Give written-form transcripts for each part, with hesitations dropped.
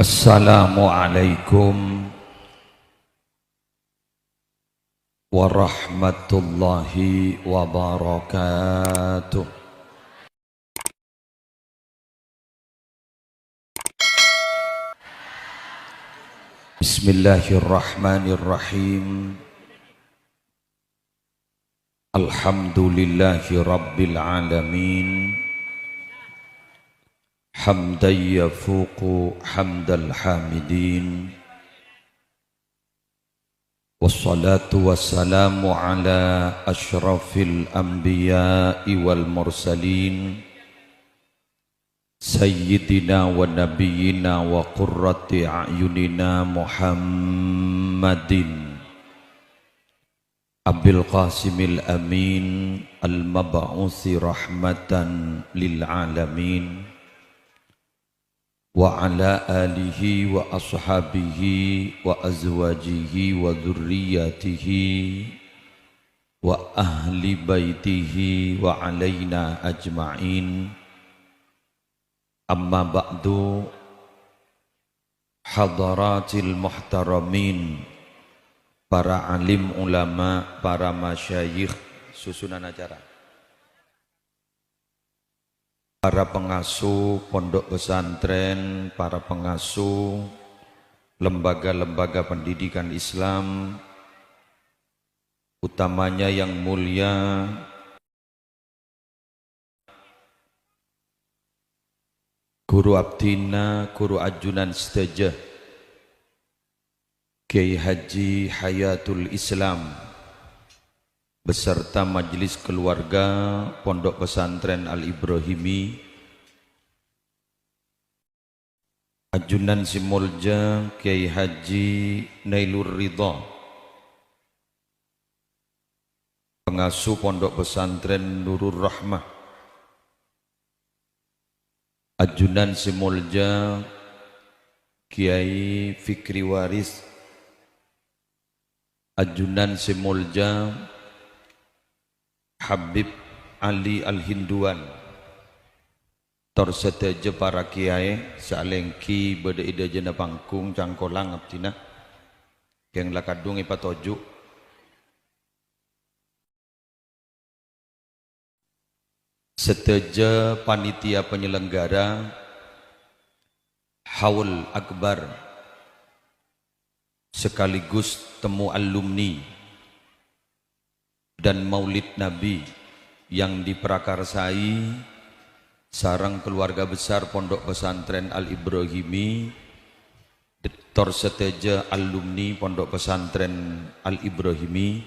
Assalamualaikum warahmatullahi wabarakatuh. Bismillahirrahmanirrahim. Alhamdulillahi rabbil alamin. Hamdan yafuqu hamdal hamidin. Wassalatu wassalamu ala ashrafil anbiya'i wal mursalin Sayyidina wa nabiyyina wa qurrati a'yunina Muhammadin Abil Qasimil Amin Al-Mab'uthi rahmatan lil alamin wa ala alihi wa ashabihi wa azwajihi wa dhurriyyatihi wa ahli baitihi wa alaina ajma'in. Amma ba'du, hadaratil muhtaramin, para alim ulama, para masyayikh, susunan acara, para pengasuh pondok pesantren, para pengasuh lembaga-lembaga pendidikan Islam, utamanya yang mulia Guru Abdina, Guru Ajunan Sedaja Kiai Haji Hayatul Islam beserta majelis keluarga Pondok Pesantren Al-Ibrahimi, Ajunan Simulja Kiai Haji Nailur Ridha, pengasuh Pondok Pesantren Nurul Rahmah, Ajunan Simulja Kiai Fikri Waris, Ajunan Simulja Habib Ali Al-Hinduan, torsedaja para kiai salengki beda ida jena pangkung cangkolang abdina yang lakadung ipatoju seteja panitia penyelenggara Haul Akbar sekaligus temu alumni dan Maulid Nabi yang diprakarsai sarang keluarga besar Pondok Pesantren Al-Ibrahimi, Dr. Seteja alumni Pondok Pesantren Al-Ibrahimi,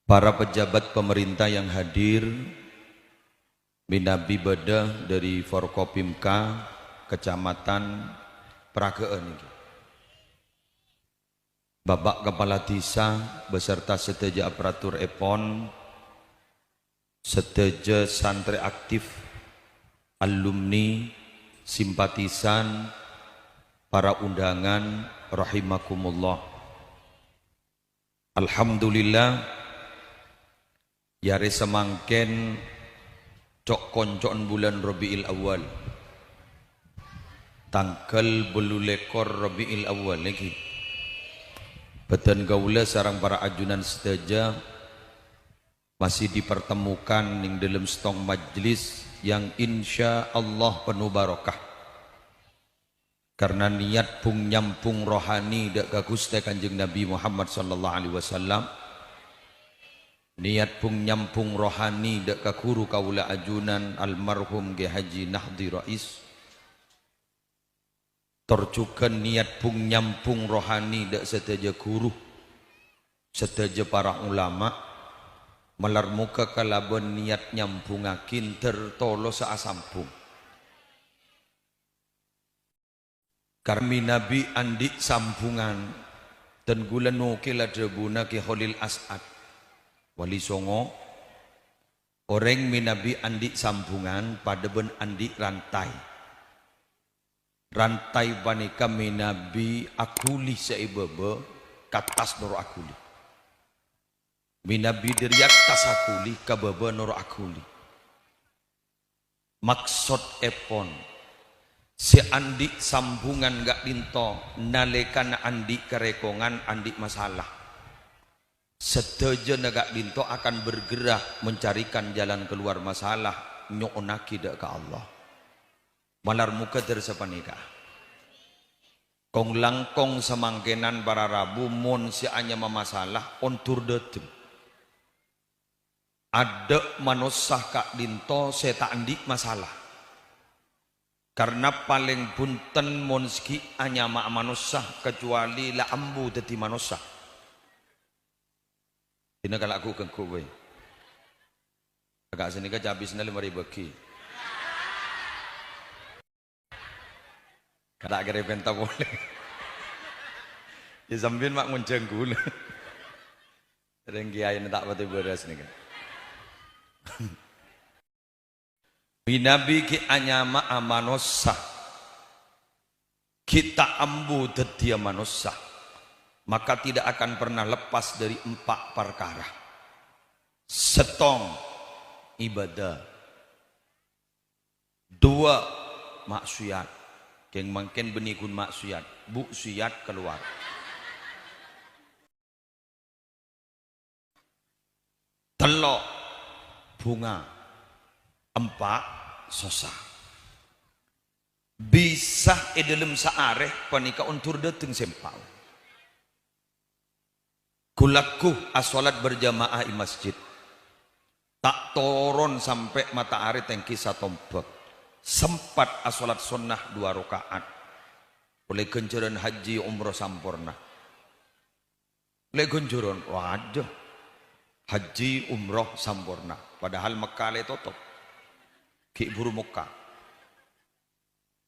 para pejabat pemerintah yang hadir, Minabi Beda dari Forkopimka Kecamatan Pragaan ini, Bapak Kepala Desa beserta seteja aparatur EPON, seteja santri aktif, alumni, simpatisan, para undangan, rahimakumullah. Alhamdulillah, yare semangken cok koncon bulan Rabiul Awal, tanggal 12 Rabiul Awal lagi. Beten gaula sarang para ajunan sedaja masih dipertemukan ning dalam setong majlis yang insya Allah penuh barokah karena niat pung nyampung rohani dak ka Gusti Kanjeng Nabi Muhammad sallallahu alaihi wasallam, niat pung nyampung rohani dak ka guru kaula ajunan almarhum Kiai Haji Nahdi Rais, terjukan niat pung nyampung rohani dak sedaja guru, sedaja para ulama, melar muka kalaban niat nyampungakin tertolo saasampung. Karmi Nabi andi sampungan dan gula nukil adabuna Ki Khalil As'ad Wali Songo, orang minabi andi sambungan pada ben andi rantai panika minabi akuli saibebe katas noro akuli, minabi diriak tas akuli kabebe noro akuli. Maksud epon Si andi sambungan gak dinto nalekan andi kerekongan andi masalah. Setuju gak dinto akan bergerak mencarikan jalan keluar masalah nyonaki dak ke Allah. Malar muka tersepanika. Kong langkong semangkenan para rabu mon si anya mamasalah ontur detem. Ada manusia kak dinto seta andi masalah. Karena paling punten monski hanya mak manusia kecuali la ambu dadi manusia. Ini kalau aku ke kowe. Agak sini ke habisnya 5.000 ki. Kada kira penta boleh. Ya sambil mak ngunceng gula. Renggi ayin tak pati beras nih kan. Binabi ki anyama amanosah kita ambu detia manusia maka tidak akan pernah lepas dari 4 perkara. Setong ibadah, 2 maksiat yang makin benikun maksiat bu siat keluar, 3 bunga, 4 sosah. Bisa dalam saareh panika untur dateng sempau. Kulaku asolat berjamaah di masjid. Tak turun sampai matahari tengki satombak. Sempat asolat sunnah 2 rakaat. Oleh genjuran haji umroh sampurna. Oleh genjuran waduh haji umroh sampurna. Padahal Mekah le tutup. Ki buru Mekah.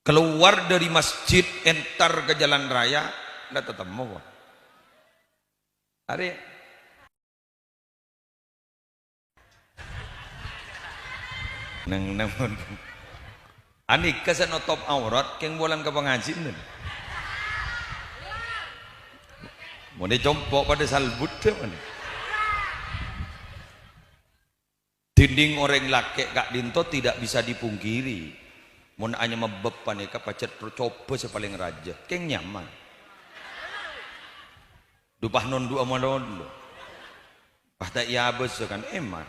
Keluar dari masjid entar ke jalan raya ndak ketemu. Are nang ani kesan top aurat keng bolang ke pengajian. Mau dicompok pada salbut mana? Dinding orang laki kak dinto tidak bisa dipungkiri. Mun hanya mebeb panika pacet coba sepaling raja. Keng nyaman. Dupah non dua malon. Pahta iya bes kan eman.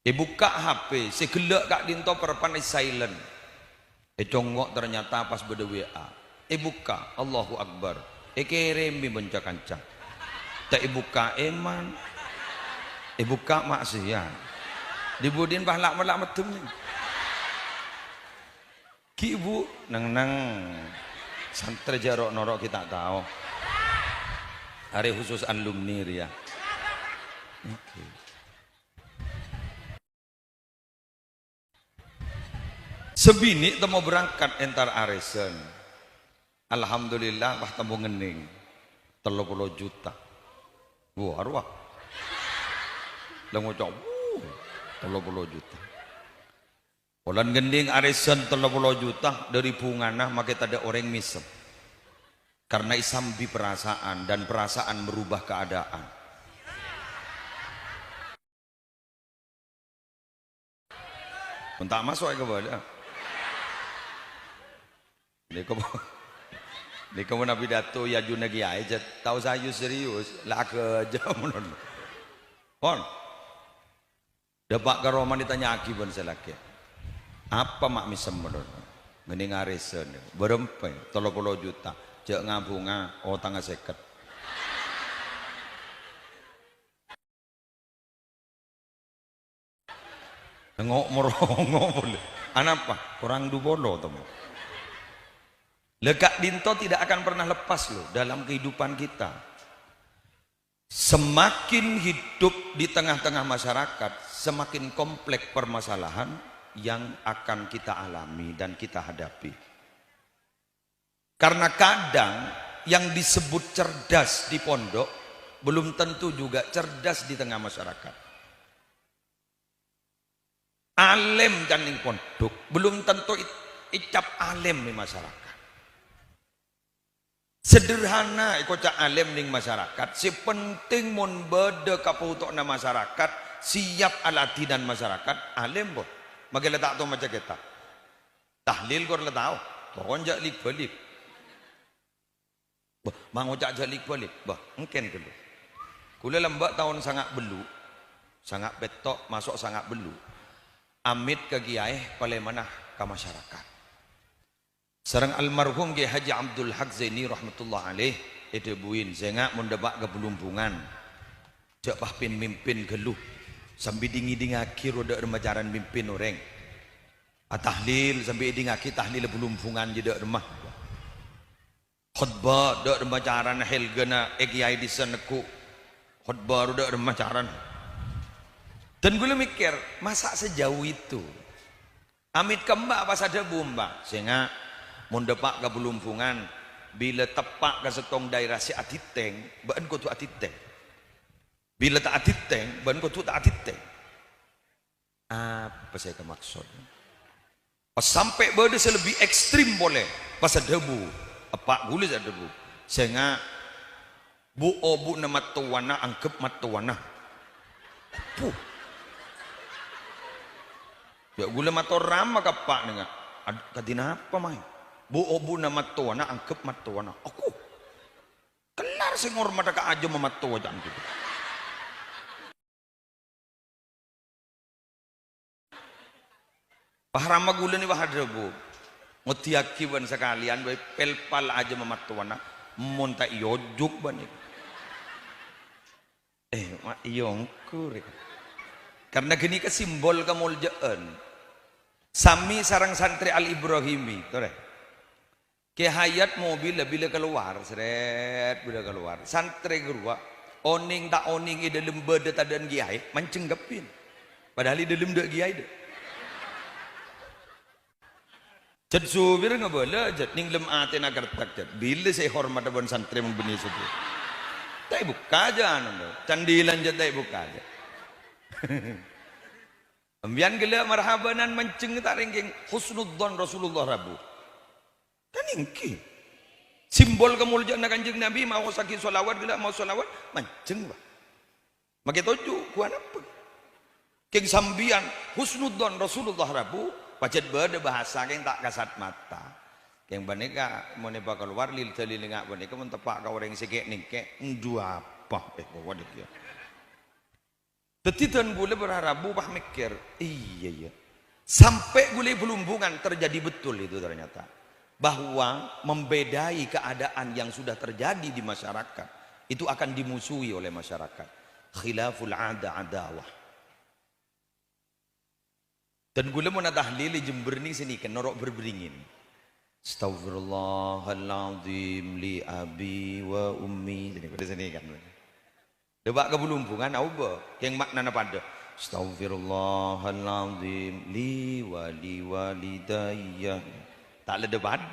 Buka HP, segelak kak dinto perpan silent. Congok ternyata pas beda WA. Buka, Allahu Akbar. Keremi benca kancang. Tak buka eman. Buka maksiat. Dibudin pahlak melak metum. Ki ibu nang santri jarok norok kita tahu. Hari khusus alumni ya. Okay. Sebini temu berangkat entar aresen. Alhamdulillah wah temu ngening 30 juta. Wah arwah. Lah ngocok 30 juta. Bulan gending arisan 30 juta dari bungana maka ada orang misem. Karena isambi perasaan dan perasaan merubah keadaan. Entah masuk ke bawah. Ini kamu nabi dato ya junagi aja tahu saya serius lah ke jam on. Dapat karoman ditanya akibat selaki. Apa mak misem menurut? Mending arisan berempe 30 juta. Cek ngabunga tangga seket. Ngok merongo boleh. Anapa? Kurang dubolo temu. Lekak dinto tidak akan pernah lepas loh dalam kehidupan kita. Semakin hidup di tengah-tengah masyarakat, semakin kompleks permasalahan yang akan kita alami dan kita hadapi. Karena kadang yang disebut cerdas di pondok belum tentu juga cerdas di tengah masyarakat. Alim kan di pondok belum tentu icap alim di masyarakat. Sederhana ikut alim ning masyarakat, si penting mun beda kaputokna masyarakat, siap alati dan masyarakat alim boh. Magala tak tahu macam kita. tahlil kor la tahu toron jak lik balik bah mang ojak jak lik balik bah engken kelu kula lembak tahun sangat belu sangat betok masuk sangat belu amit ke kiai pale manah ke masyarakat sareng almarhum Kiai Haji Abdul Haq Zaini rahmatullah alaih itu buin sehingga mendebak ke belumpungan jak pahpin mimpin geluh sambil dingi-dingaki roda remajaran mimpin orang tahlil sampai dingaki tahlil belumpungan je dak remah khutbah dak remajaran helgena kiai di saneku khutbah dak remajaran dan gue mikir masa sejauh itu amit kembak pas ada bomba sehingga mendepak ke belumpungan bila tepak ke setong daerah si atiteng bahan ko tu atiteng bila tak atiteng bahan ko tu tak atiteng apa saya kemaksud pas sampai berde selebih ekstrim boleh pas ada debu apa gulis ada debu sehingga bu obu nama tuana angkep matuana puh ya gula mato rama kapak dengan kadina apa mai bu obu nama tuana angkep matuana aku kelar sengor mata ka aja mematua jam gitu pahrama gula ni wahada bu ngutiaki ban sekalian bae pelpal aja mematuana monta iyojuk ban mak iyongku karena gini ke simbol kemuljaan sami sarang santri Al Ibrahimi tore ke hayat mobil bila keluar seret bila keluar santri gerua oning tak oning ide lembe de tadan giai mencenggepin padahal ide lembe giai de jad subir nggak boleh jad ning lem ate nagar tak jad bila saya hormat abon santri membeni subuh tak buka aja anu candilan jad tak buka aja ambian gila marhabanan menceng tak ringking husnudzon Rasulullah Rabu kan ingki simbol kemuliaan kanjeng Nabi mau sakit solawat gila mau solawat menceng bah makai toju kuan apa king sambian husnudzon Rasulullah Rabu pacet berde bahasa yang tak kasat mata yang baneka mau nepa keluar lil telinga baneka mentepak kau orang sikit nike dua apa bawa dia tetitan gule berharap bah mikir iya sampai gule belumpungan terjadi betul itu ternyata bahwa membedai keadaan yang sudah terjadi di masyarakat itu akan dimusuhi oleh masyarakat khilaful adawah dan gula mau tahlil Jember ni sini kan norok berberingin Astaghfirullahaladzim li abi wa ummi sini pada sini kan debak ke belumpungan auba yang makna pada Astaghfirullahaladzim li walidayya tak ada debat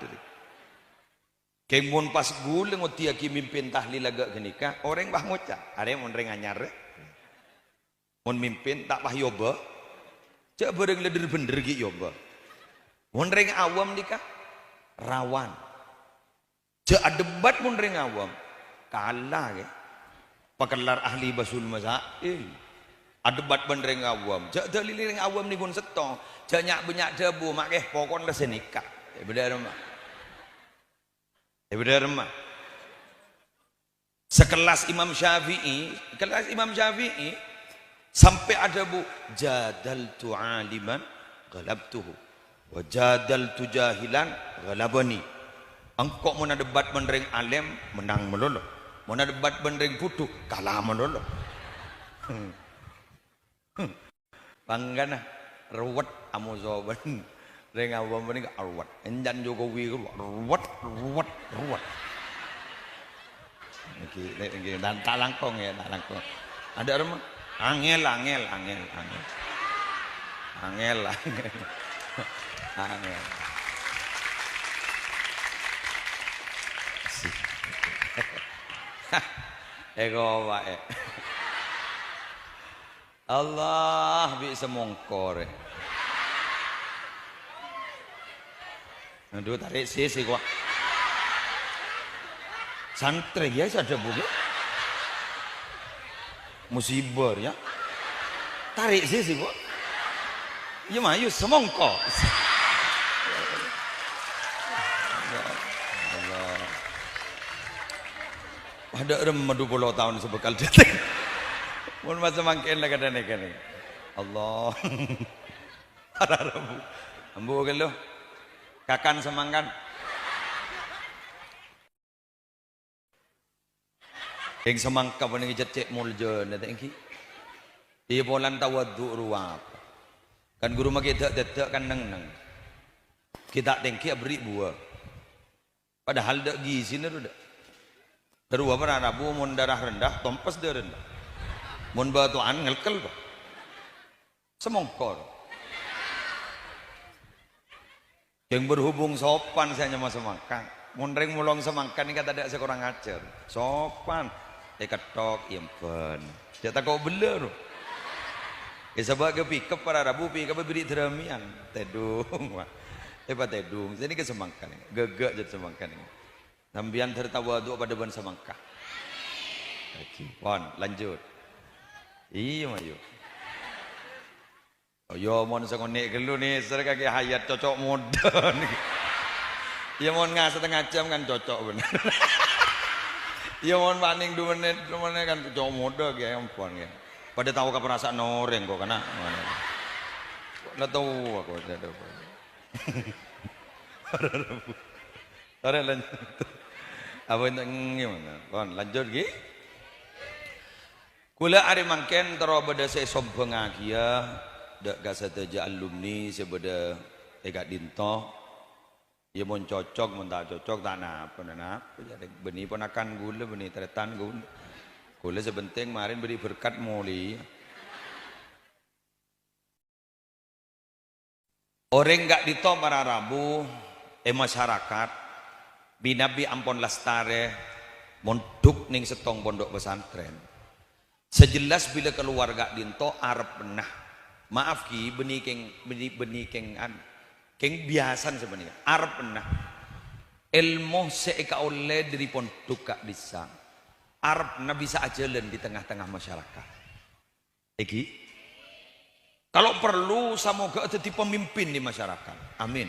kemun pas gula ngotiaki mimpin tahlil agak kenikah orang bah ngocak ada yang mondreng anyar mon mimpin tak bah yoba cak bareng leder bener gitu yoba mondreng awam nikah rawan cak debat mondreng awam kalah ke pakelar ahli basul masail debat mondreng awam cak dalilireng awam ni pun setong cak nyak banyak debu makeh pokon le senikah bener mah sekelas Imam Syafi'i sampai ada bu jadaltu aliman ghalabtuhu wa jadaltu jahilan ghalabani engkau mau debat mendereng alim menang melolo mau debat mendereng putu kalah melolo panggana ruwet amuzoban reng awam ini ke ruwet enjan Jokowi ruwet iki dan tak langkong ya tak langkong ada rumah angel ego wae Allah bi semongkor aduh tarik sisi kok santri ya ada buku musibah ya tarik sisi kok ya mah yuk semongko Ada rem 20 tahun sebekal dateng. Mun masa mangken lah kadane kene. Allah. Arabu. Ambu gelo. Kakan semangkan. Yang semangka paling cecek muljo nate engki. Dia bolan tawaddu ruap. Kan guru mah kita detek kan neng. Kita tengki beri buah. Padahal dak gizi dah. Kedua para Arabu mun darah rendah tompes dia rendah. Mun batuan ngelkel pak. Semongkor. Yang berhubung sopan saya nyama semangkang. Mun ring mulong semangkang ini kata ada sekurang ajar. Sopan. Ketok impen. Dia tak kau beler. Sebab ke pikap para Arabu pikap beri teramian. Tedung. Hebat tedung. Jadi ke semangkang. Gegak jadi semangkang ini. Nambian tertawa doa pada ban semangka. Pon, lanjut. Iya mayu. Oh yo mon sengonek gelu nih, serkaki hayat cocok muda nih. Iya mon setengah jam kan cocok bener. Iya mon paning 2 menit kan cocok muda ya ampun ya. Pada tahu ke perasaan orang kok karena mana. Nggak tahu aku ada apa. Ada lanjut. Apa itu gimana? Kon lanjut gi. Kula ari mangken tero beda se sombong agia dak gasateja alumni sebeda eka dinto. Ya mon cocok mon tak cocok tak napa jadi beni ponakan gula beni teretan gula. Gula sebenting marin beri berkat muli. Orang enggak dito para Rabu masyarakat binabi ampon lastare monduk ning setong pondok pesantren. Sejelas bila keluarga dinto arep pernah. Maaf ki benih keng biasan sebenarnya. Arep pernah. Ilmu seeka oleh dari pondok kak bisa. Arep na bisa ajalan di tengah-tengah masyarakat. Eki. Kalau perlu semoga jadi pemimpin di masyarakat. Amin.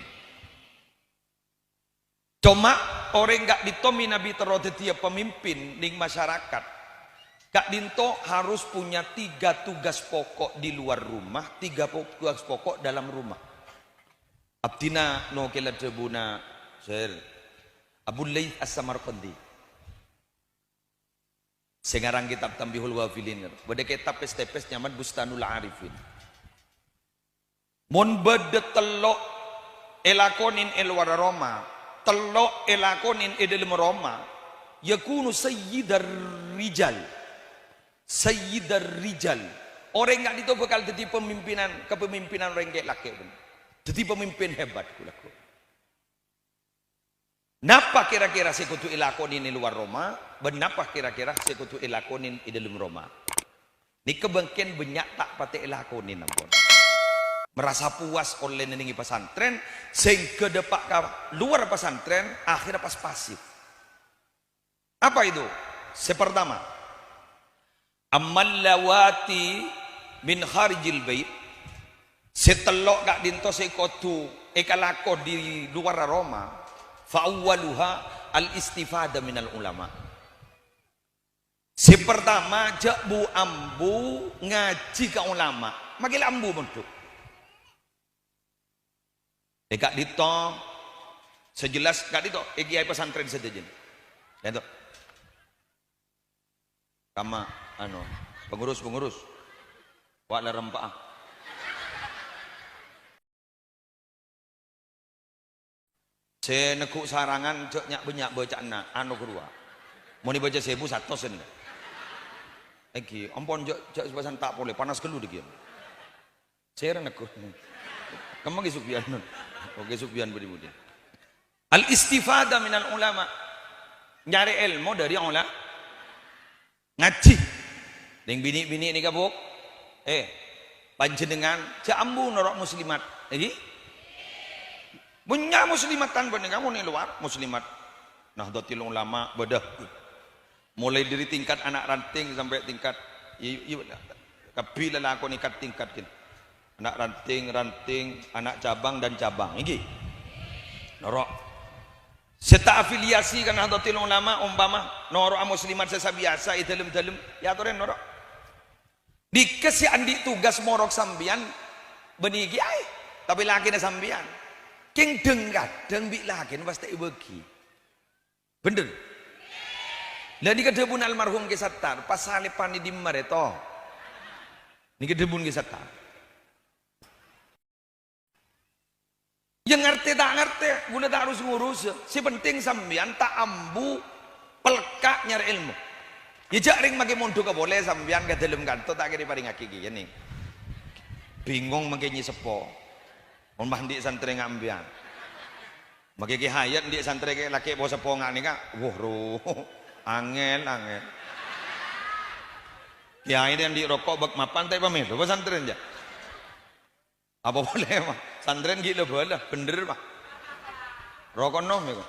Cuma orang gak ditomi Nabi terode tiap pemimpin di masyarakat. Gak dinto harus punya 3 tugas pokok di luar rumah, 3 tugas pokok dalam rumah. Abdina no kela debuna sir Abu Layth As-Samarqandi. Sengarang kitab Tambihul Wafilin. Beda kitab pes-tepes nyaman Bustanul Arifin. Mon beda telok elakonin elwara Roma. Telok elakonin dalam Roma yakunu sayyidar rijal orang nggak itu bakal jadi kepemimpinan orang kayak laki jadi pemimpin hebat kulaku. Napa kira-kira sekutu elakonin di luar Roma benapa kira-kira sekutu elakonin di dalam Roma ini kebangkian banyak tak pati elakonin ampun. Merasa puas oleh nengi pesantren sehingga depak ke luar pesantren akhirnya pas pasif. Apa itu? Sepertama amal lawati min kharijil bait setelok gak dinto sekotu ekalako di luar Roma fa awwaluha al istifada minal ulama. Sepertama jakbu ambu ngaji ke ulama magil ambu bentuk Kak dito sejelas kak dito kiai pesantren saja jen. Ya toh. Kama pengurus wak la rempah. Saya nekuk sarangan cok nyak baca kedua. Mau dibaca 1000 100 ini. Iki ampun cok sepasan tak boleh panas kelu dikit. Saya nekuk. Kamu ke Sufyan nun. Oke Sufyan budi. Al istifada minal ulama. Nyari ilmu dari ulama. Ngaji. Ning bini-bini ini kabuk. Panjenengan jambu norok muslimat. Punya muslimat tanpa kamu nih luar muslimat. Nahdlatul Ulama bedah. Mulai dari tingkat anak ranting sampai tingkat kabila lakon ikat tingkat gini. Anak ranting, anak cabang dan cabang. Ini norok. Seta afiliasi kan Nahdlatul Ulama umpama Norok muslimat sesa biasa itu dalam ya toren norok. Dikasih andi tugas morok sambian benigi ai. Tapi laki na sambian. King dengkat deng bi laki pasti bagi. Bener. Lah di kedebun almarhum kisattar pas salipan di mareto. Ni kedebun kisattar. Yang ngerti tak ngerti, guna tak harus ngurus. Si penting sambian tak ambu pelkak nyari ilmu. Ya jak ring maki mundu ka boleh sambian ka dalam kantor tak kira paling ngaki gini. Bingung maki nyi sepo. Mun mandi santri ngambian. Maki ki hayat di santri ke laki bawa sepo ngani ka. Wah ro. Angel. Kiai yang di rokok bak mapan tak pamelo ba santri aja. Apa boleh mah? Santren gila bola, bener mah. Rokok noh meko.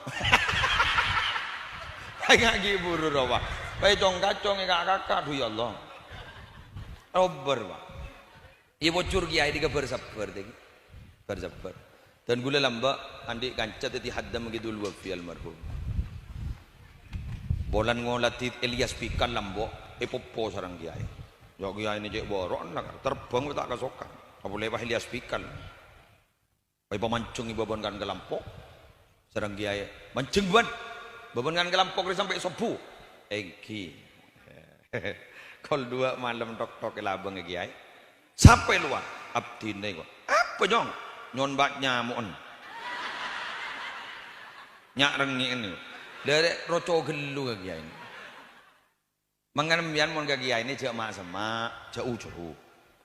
Kayak gitu buru rawa. Pai cong-kacong kakak aduh ya Allah. Ober mah. Iya bocor kiai di kabar sabar tadi. Bersabar. Dan gula lamba andi kancat ti haddam gidul wafi almarhum. Bolan ngolatit Elias Pikal lambo epopo sarang kiai. Ya kiai ini cek boron nak terbang tak kasokan. Apa lewah Elias Pikal. Pai pamancung ibabon kan kelampok. Sarang kiai mancung ban. Babon kan kelampok sampai sobu. Engki. Kol 2 malam tok-tok labang kiai. Sampai luar abdine kok. Apa jong? Nyon bak nyamuk. Nyak rengi ini. Dari roco gelu ke kiai ini. Mengenemian mon ke kiai ini jak mak semak, jauh-jauh.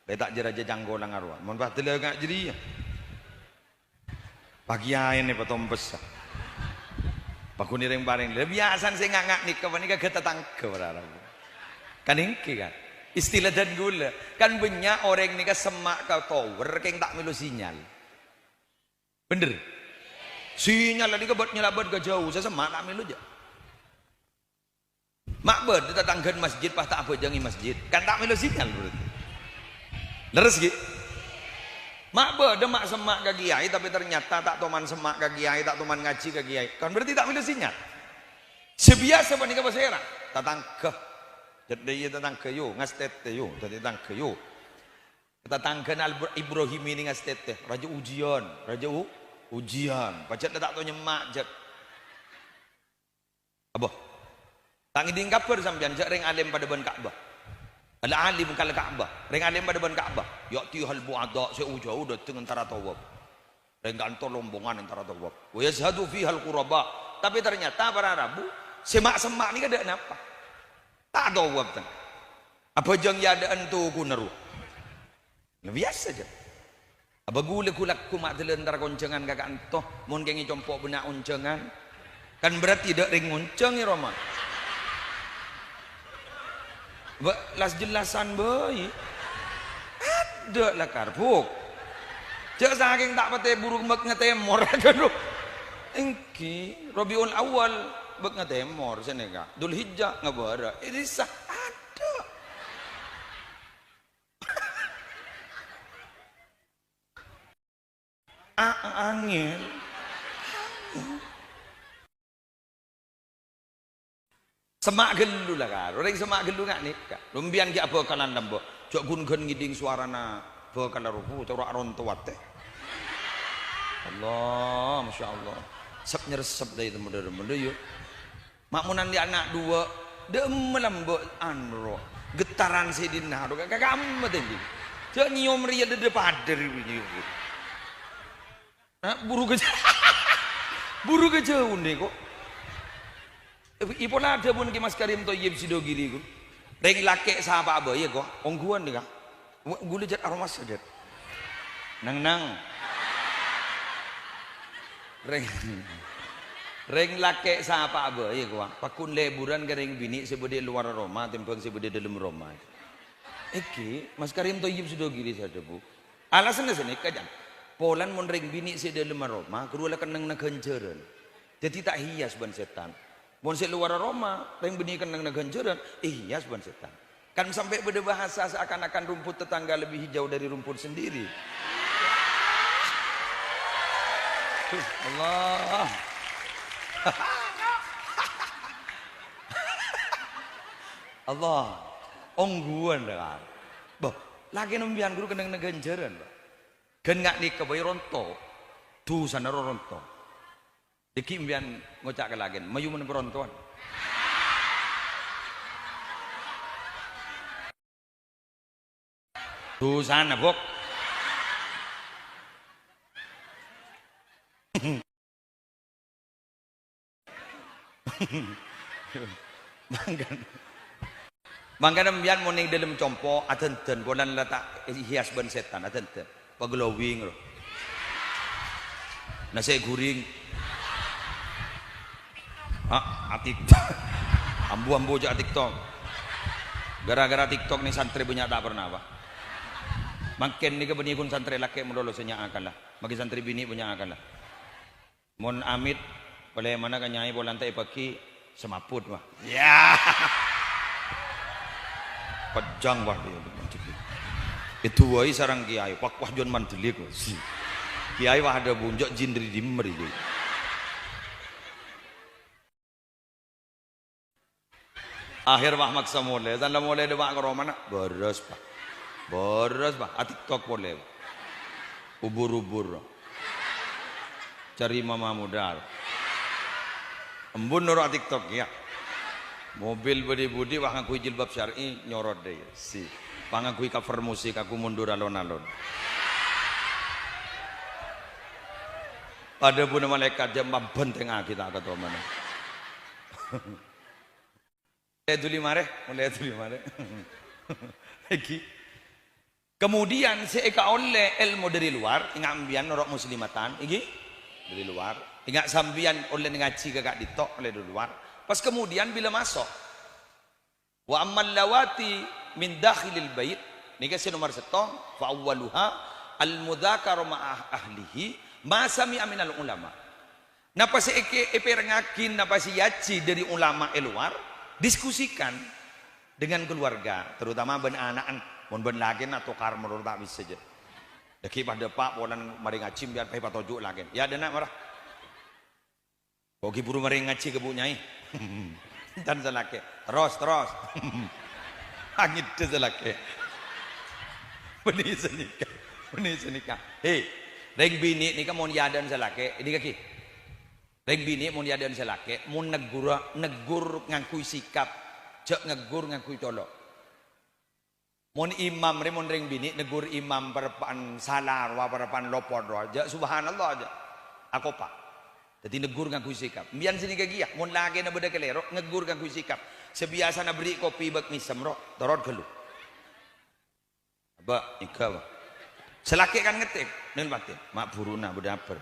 Letak jeraja janggolang arwah. Mon batil gak jadi. Pagi ini petom besar. Pakuni ring paring. Biasan saya ngak nikah nikah ke tetangga berarap. Kan ingki kan. Istilah dan gula. Kan banyak orang nikah semak ke tower keng tak milu sinyal. Bener. Sinyal tadi ke buat nyelabat ke jauh. Saya semak tak milu aja. Mak ber tetangga masjid pas tak apa jangi masjid. Kan tak milu sinyal berarti. Leres gitu. Mak mak semak ke kiai tapi ternyata tak toman semak ke kiai, tak toman ngaji ke kiai. Kan berarti tak milu sinyal. Sebiasa panika basera. Tatangga. Jadi tatangga yo ngastet yo, jadi tatangga yo. Tatangga Ibrahim ini ngastet raja ujian, ujian. Pacet tak tahu nyemak jet. Apa? Tangi dingkap sampean jak ring alim pada ban Ka'bah. Ada alim kal Ka'bah, ring alim pada ban Ka'bah. Ya'ti hal bu'ada seujuh datang antara tawab. Ring kantor lombongan antara tawab. Wa yazhadu fiha al-quraba. Tapi ternyata para Arabu semak-semak ni kada napa. Tak tawab tan. Apa jang ya ada antu kunaru. Biasa aja. Apa gula kulak kumak telen antara koncengan kakak antoh mun kengi compok benak uncengan. Kan berarti dak ring unceng ya Roma. Las jelasan bayi ada lah karbuk cek saking tak pate buruk mek ngetemor kan engki Rabiul Awal bek ngetemor senega Dul Hijjah ngabara ini sah ada angin semak gelu lah kan orang semak gelu ngak nikah lumbian ki apa kanan lambo jok gun-gun ngiding suarana bakal ruku corak rontuat teh Allah Masya Allah sep nyeresep dari temen-temen yuk makmunan di anak 2 dem lambo anro getaran sidina do kakak amat tinggi jok nyium ria de pader bunyi buru kejauh nih kok Ipo ada pun ki Mas Karim Toyib Sidogiri ku. Ring lake sapa apa ya kok? Ongguan nih kak. Gule jet aroma sedet. Nang. Ring lake sapa apa ya kok? Pakun leburan ke ring bini sebede luar Roma, tempeng sebede dalam Roma. Iki Mas Karim Toyib Sidogiri sada bu. Alasan sini kajan. Polan mon ring bini sebede dalam Roma, kedua kenang nagenjeren. Jadi tak hias ban setan. Bonsel luar Roma, yang benih kenang naganjaran, iya seban setan. Kan sampai beda bahasa seakan-akan rumput tetangga lebih hijau dari rumput sendiri. Allah. Allah ongguan dah. Boh, lagi nembian guru kena ganjaran. Kan ngak ni kebai ronto. Tu sana ronto. Diki mbian ngocak ke lagi. Mayu men berontoan. Tu sana bok. Mangkana mbian mau ning dalam compo atenten bolan letak hias ban setan atenten paglowing lo nasi guring atik ambu aja TikTok gara-gara TikTok nih santri banyak tak pernah apa makin nih kebenih kun santri laki melolo senyakan lah bagi santri bini banyak akan lah mon amit boleh mana kan nyai bolantai pagi semaput mah ya pejang wah dia itu wai sarang kiai pak wah jon mantelik si kiai wah ada bunjok jindri dimmer itu akhir wah maksa mulai dan mulai dewa ke romana boros pak TikTok boleh ubur cari mama muda embun nurut TikTok ya mobil budi wah ngakui jilbab syar'i nyorot deh si pangakui cover musik aku mundur alon-alon ada pun malaikat jam benteng kita kata mana mulai tuli mare lagi kemudian seeka oleh ilmu dari luar ingat ambian norok muslimatan iki dari luar ingat sambian oleh ngaji kakak ditok oleh dari luar. Pas kemudian bila masuk wa ammal lawati min dakhilil bait ni kasih nomor 1 fa awwaluha al mudzakar ma ahlihi ma sami'a minal ulama. Napa si epe ngakin napa si yaci dari ulama luar diskusikan dengan keluarga terutama ben anak mon ben lagi atau kar menurut tak bisa saja. Deki pada pak bolan mari ngaji biar pai patojuk lagi. Ya dana marah. Kogi buru mari ngaji ke bu nyai. Dan selake terus angin tu selake benih senika hei reng bini ni kan mau yadan selake ini kaki reng bini mau yadan selake mau negur ngangkui sikap cek negur ngangkui colok mau imam reng bini negur imam perpan salar wa perpan lopor aja subhanallah aja aku pak jadi negur ngangku sikap. Bian sini kaki ya, mun lagi na beda kelero, negur ngangku sikap. Sebiasa na beri kopi bak misam ro, torot kelu. Ba, ikaw. Selaki kan ngetik, nen batin. Mak buruna bedaper.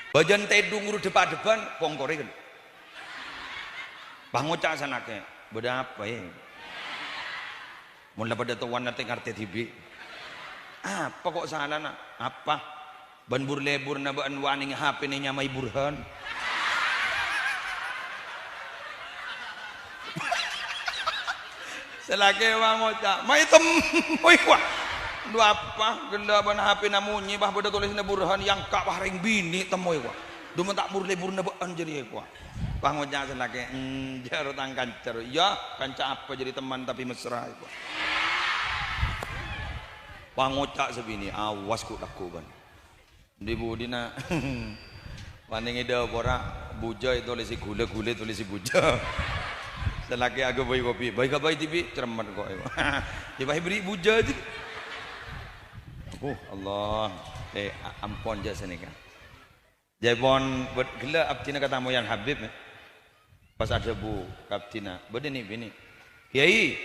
Bajan tedung uru depan pongkore kan. Bangocak sanake, beda apa ya? Mun la pada tuan nate ngarte tibi. Apa kok salah nak? Apa? Ban burlebur na baan waning HP ni nyamai burhan. Selagi wangoca, mai temui kwa. Dua apa? Genda ban HP na munyi bah beda tulis na burhan yang kak bah ring bini temui kwa. Duma tak burlebur na baan jadi kwa. Wangoca selagi jaro tangkan caro. Ya, kanca apa jadi teman tapi mesra kwa. Wangoca sebini awas ku lakukan. Di budina paning ida pora buja itu lesi gula itu lesi buja selagi aku bayi kopi baik TV cermat kok tiba beri buja aja Allah ampun jasa nih kan jepon buat gila abtina kata moyan Habib pas ada bu kaptina begini bini kiai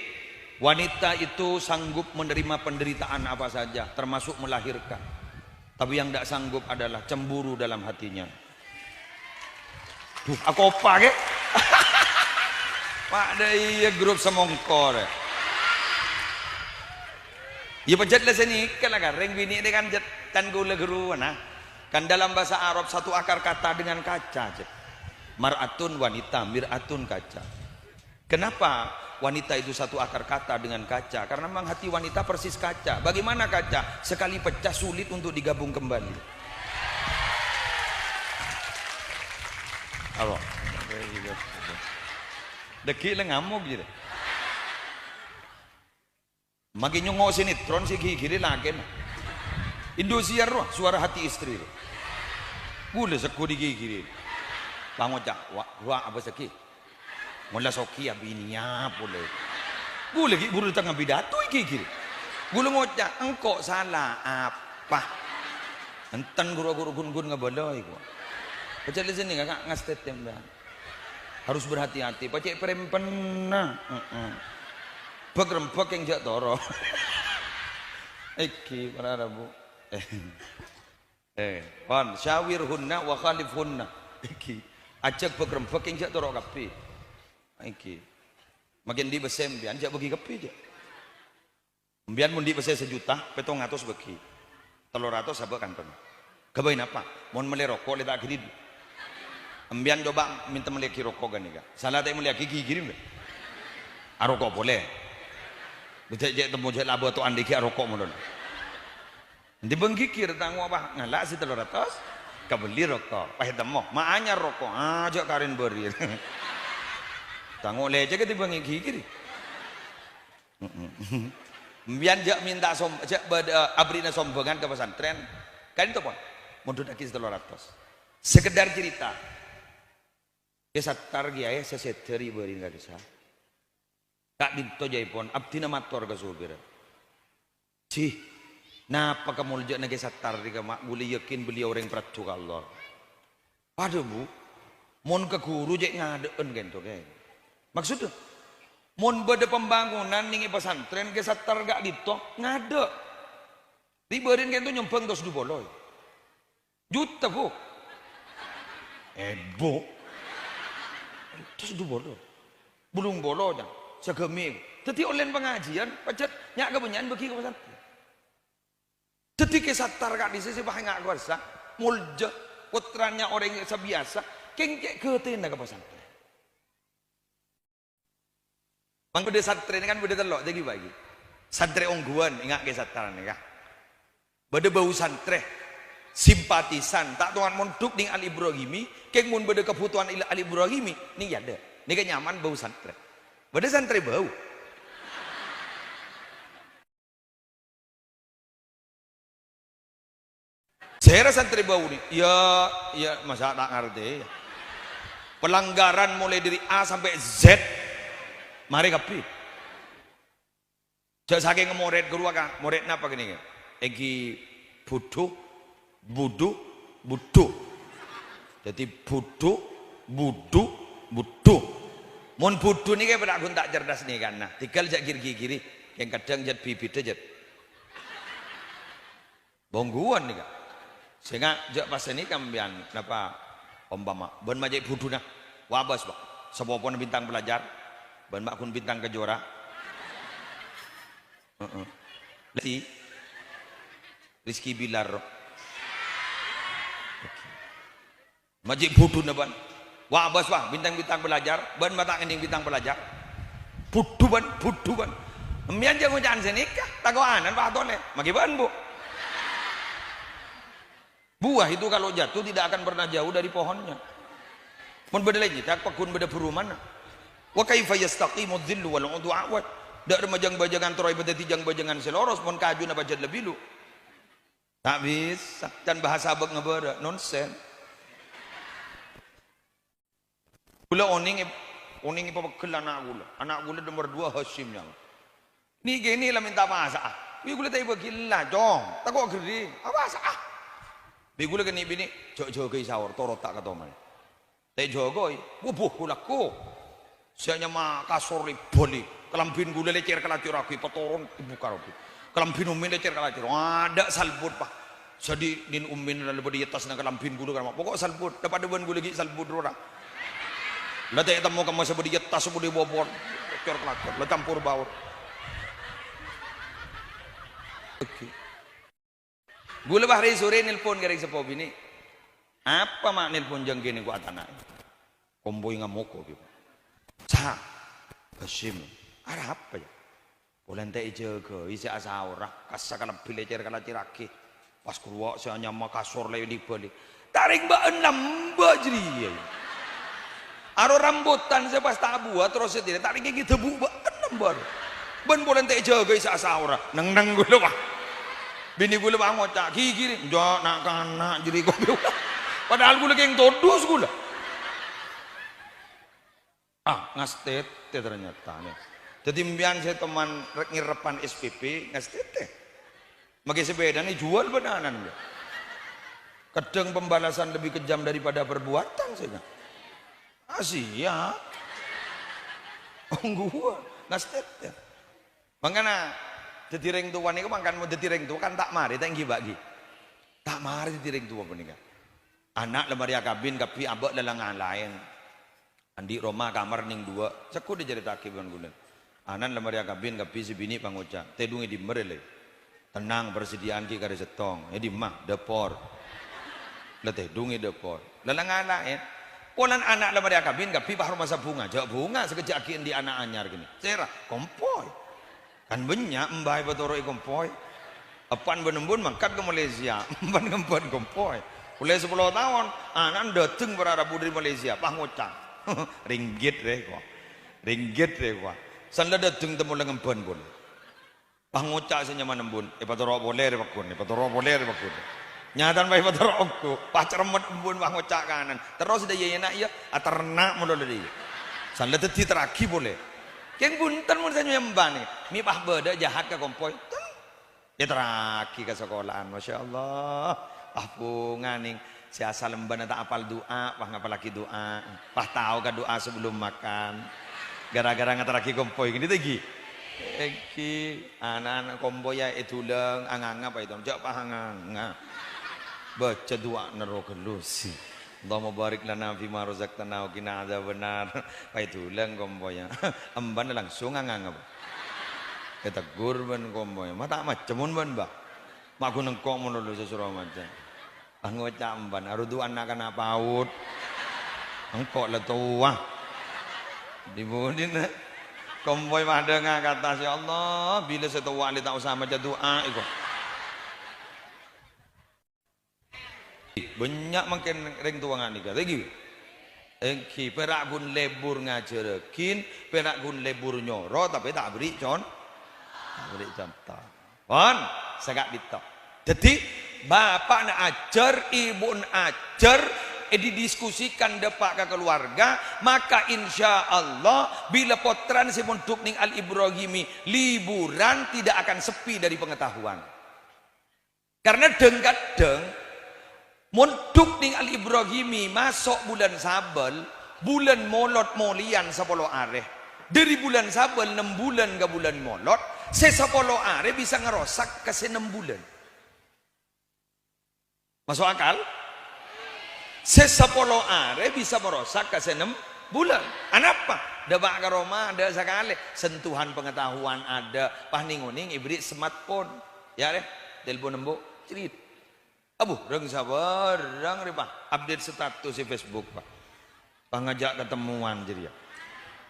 wanita itu sanggup menerima penderitaan apa saja termasuk melahirkan. Tapi yang tidak sanggup adalah cemburu dalam hatinya. Aku opa ke? Pak dari grup semongkor. Ya pejat lah sini kan reng bini ini kan jet tan gula geru nah. Kan dalam bahasa Arab satu akar kata dengan kaca. Mar'atun wanita, mir'atun kaca. Kenapa wanita itu satu akar kata dengan kaca? Karena memang hati wanita persis kaca. Bagaimana kaca? Sekali pecah sulit untuk digabung kembali. Allah. Deki lah ngamuk gitu. Makin nyongok sinetron si kiri lagi. Indosiar roh suara hati istri. Gula seku di kiri. Pangocak, wah apa seki? Mula soki abininya boleh. Gula lagi buru tengah pidato kiri. Gula ngocak, engkau salah apa? Enten guru-guru gun-gun ngeboloi gua. Baca di sini kakak ngastetem dah. Harus berhati-hati. Baca perempena. Begrempek yang jak toro. Iki para bu. Pan syawir hunna wa khalif hunna. Iki ajak begrempek yang jak toro kapi. Iki makin di besem bian jak bagi kapi jak. Bian mun di besem 1 juta, 700 bagi. 300 sabak kanton. Kebain apa? Mon meli rokok le tak kiri. Ambian coba minta meli rokok kan nika. Salah tak meli gigi kirim. Arokok boleh. Betul je temu je labo tu andi ki rokok modon. Di bengkikir tangwa apa? Ngalah si 300 kabeli rokok. Pahit temu. Maanya rokok. Ajak karin beri. Tangwa leje ke di bengkikir. Biar jak minta jak abrina sombongan ke pesantren kan itu pun mundur lagi 300 sekedar cerita ya satar dia ya seseteri beri nggak bisa kak dinto jaipon abdina mator ke supir sih napa kamu lejak nage satar di kamak boleh yakin beliau orang peratu Allah aduh bu mon ke guru jek ngadeen kan tuh kayak maksudnya mun bade pembangunan ningi pesantren ke satar gak dito ngade diberin kan tuh nyempeng terus du boloi juta bu bu terus du boloi bulung bolo dah segemi teti online pengajian pacet nyak kebenyan bagi ke pesantren teti ke satar gak di sisi bahaya gak kuasa mulja putranya orang yang biasa kengkek ketin ke pesantren. Bang beda santri kan beda telok jadi bagi. Santri ongguan ingat ke santri ni kah? Beda bau santri simpatisan tak tuan monduk ning Ali Ibrahimi, keng mun beda kebutuhan Ali Ibrahimi ni ada. Ni kan nyaman bau santri. Beda santri bau. Saya santri bau ni. Ya masa tak ngerti. Pelanggaran mulai dari A sampai Z. Mari kapi. Jauh saking moret guru akak, moret napa gini? Egi budu, Jadi budu, budu. Mon budu ni kayak pada tak cerdas nih kan. Nah, tinggal jak kiri, yang kadang jat bibit aja. Bongguan nih kan. Sehingga jak pas ini kambian, napa umpama, bon majek budu nah, wabas pak. Sepopon bintang pelajar. Ban makun bintang kejora. Rizki Bilar. Majik budu na ban. Wah bos wah bintang-bintang belajar. Ban mata ending bintang belajar. Budu ban. Mian jangan jangan senikah. Tagoanan pak tole. Magi ban bu. Buah itu kalau jatuh tidak akan pernah jauh dari pohonnya. Mun beda lagi. Tak pakun beda perumahan. Wa kaifa yastaqimu dhillu wal udu awad dak remajang bajangan torai bedati jang bajangan seloros pun kaju na bajad lebilu tak bisa dan bahasa abek ngebara nonsen gula oning papagkel anak gula nomor 2 Hashim yang ni gini lah minta masa wi gula tayo bagilla dong tako gede apa sa bi gula kani bini jogo isawor torot tak katoman tay jogoy bubuh kulako saya nyama kasor boli kelampin gula lecer kalacur aku petoron dibuka aku kelampin umin lecer kalacur ada salbut pak jadi nin umin lalu bodi atas na kelampin gula kan pokok salbut dapat deban gula lagi salbut ora lah tak temu kamu sebodi atas sebodi bobor lecer kalacur lah campur baur oke gula bahari sore nelpon garing sepo bini apa mak nelpon jang gini gua tanah komboi ngamoko gitu Sah, Hashim, ada apa ya? Bulan tak jaga, isi asa orang, kasar kalau pilih cara ciraki, pas keluar saya nyama kasur lagi di balik, tarik mbak 6 bajri, Aro rambutan saya pas tak buat terus saya tidak tak lagi kita buat lembar. Ben boleh tak jaga isa saura. Neng gue lupa. Bini gue lupa ngocak kiri. Jok nak kanak jadi gue. Padahal gue lagi yang todus gue lah. Ngastet ternyata nih. Jadi mbian saya teman ngirepan SPP ngastet. Maka sepeda nih jual benanan dia. Kadang pembalasan lebih kejam daripada perbuatan saya. Asia. Gua ngastet ya. Makanya detireng tuan itu makan mau detireng tuan kan tak mari tak bagi. Tak mari detireng tuan punika. Anak lemari kabin kapi abak lelangan lain. Andi Roma kamar ning dua. Ceku dia jadi takib kan gula. Anak lemari kabin kapi si bini pangoca. Tedungi di merele. Tenang persediaan ki kare setong. Di mah depor. Leteh dungi depor. Lelangan lain. Polan anak lemari kabin kapi bahar masa bunga. Jak bunga sekejap ki di anak anyar gini. Serah kompoi. Kan banyak mbai betoroi kompoi. Apan benembun mangkat ke Malaysia. Empan ngempan kompoi. Mulai 10 tahun anak dateng berarabu dari Malaysia. Pangocang. Ringgit deh kok. Ringgit deh kok. Sanda dateng temu dengan ban pun. Pangocak senyaman embun. Patoro boleh repakun. Patoro boleh repakun. Nyatan bayi patoro aku. Pacar embun pangocak kanan. Terus dia nak ya. Aternak mula dari. Sanda teti teraki boleh. Keng bunten mun saya nyembah nih. Mi pah beda jahat ke kompoi. Ya teraki ke sekolahan. Masya Allah. Pungan ning si asal lemban tak apal doa, pah ngapal lagi doa. Pah tahu ka doa sebelum makan. Gara-gara ngataraki kompoi gini lagi. Eki anak-anak kompoi ya itu leng anganga apa itu. Jak pah anganga. Baca doa nero kelusi. Allahumma barik lana fi ma razaqtana wa qina adzabannar. Pa itu leng kompoi ya. Emban langsung anganga. Kita gurban kompoi. Mata macemun ban ba. Mak aku nengkok menurut sesuruh macam. Anggota amban, arudu anak kana paut. Engkok le tua. Dibudin kompoi mah dengar kata si Allah, bila setua ali tak usah maca doa iko. Banyak makin ring tuangan ika. Lagi. Engki perak gun lebur ngajerekin, perak gun lebur nyoro tapi tak beri beri contoh. Pon, segak ditok. Jadi bapak nak ajar, ibu nak ajar, didiskusikan depak ke keluarga, maka insya Allah bila potran si monduk ning Al Ibrahimi liburan tidak akan sepi dari pengetahuan. Karena kadang monduk ning Al Ibrahimi masuk bulan Sabal, bulan Molot molian 10 areh. Dari bulan Sabal 6 bulan ke bulan Molot, sesapolo are bisa ngerosak ke 6 bulan. Masuk akal? Sesapolo are bisa merosak ke 6 bulan. Kenapa? Debak ke Roma ada sekali. Sentuhan pengetahuan ada. Pah ninguning ibrit smartphone. Ya deh, telepon nembok cerit. Abu, reng sabar, reng ripah. Update status di Facebook pak. Pangajak ketemuan jadi ya.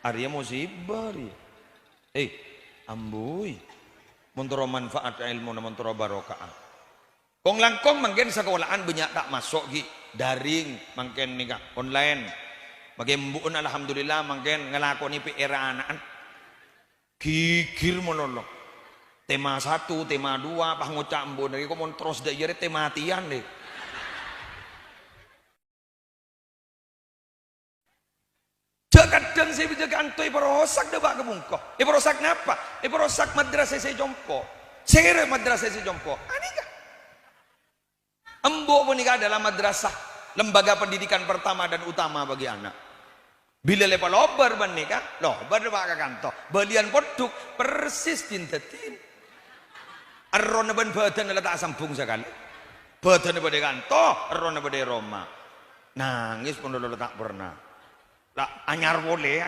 Arya musibah ya. Ambui montoro manfaat ilmu na montoro barokah kong langkong mungkin sekolahan banyak tak masuk gi daring mungkin nika online makin mbuun alhamdulillah mungkin ngelakoni PR anak gigir monolog tema 1 tema 2 pah ngocak mbun dari komon terus dak tema matian deh. Kadang saya berjaga antoi perosak dah bak kebungkoh. Perosak kenapa? Perosak madrasah saya jompo. Sere madrasah saya jompo. Anika. Embok pun nikah adalah madrasah lembaga pendidikan pertama dan utama bagi anak. Bila lepa lobar ban nikah, lobar dah bak kantor. Belian poduk persis tintetin. Arrona ban badan adalah tak sambung sekali. Badan pada kantor, arrona pada Roma. Nangis pun dulu tak pernah. Anyar boleh,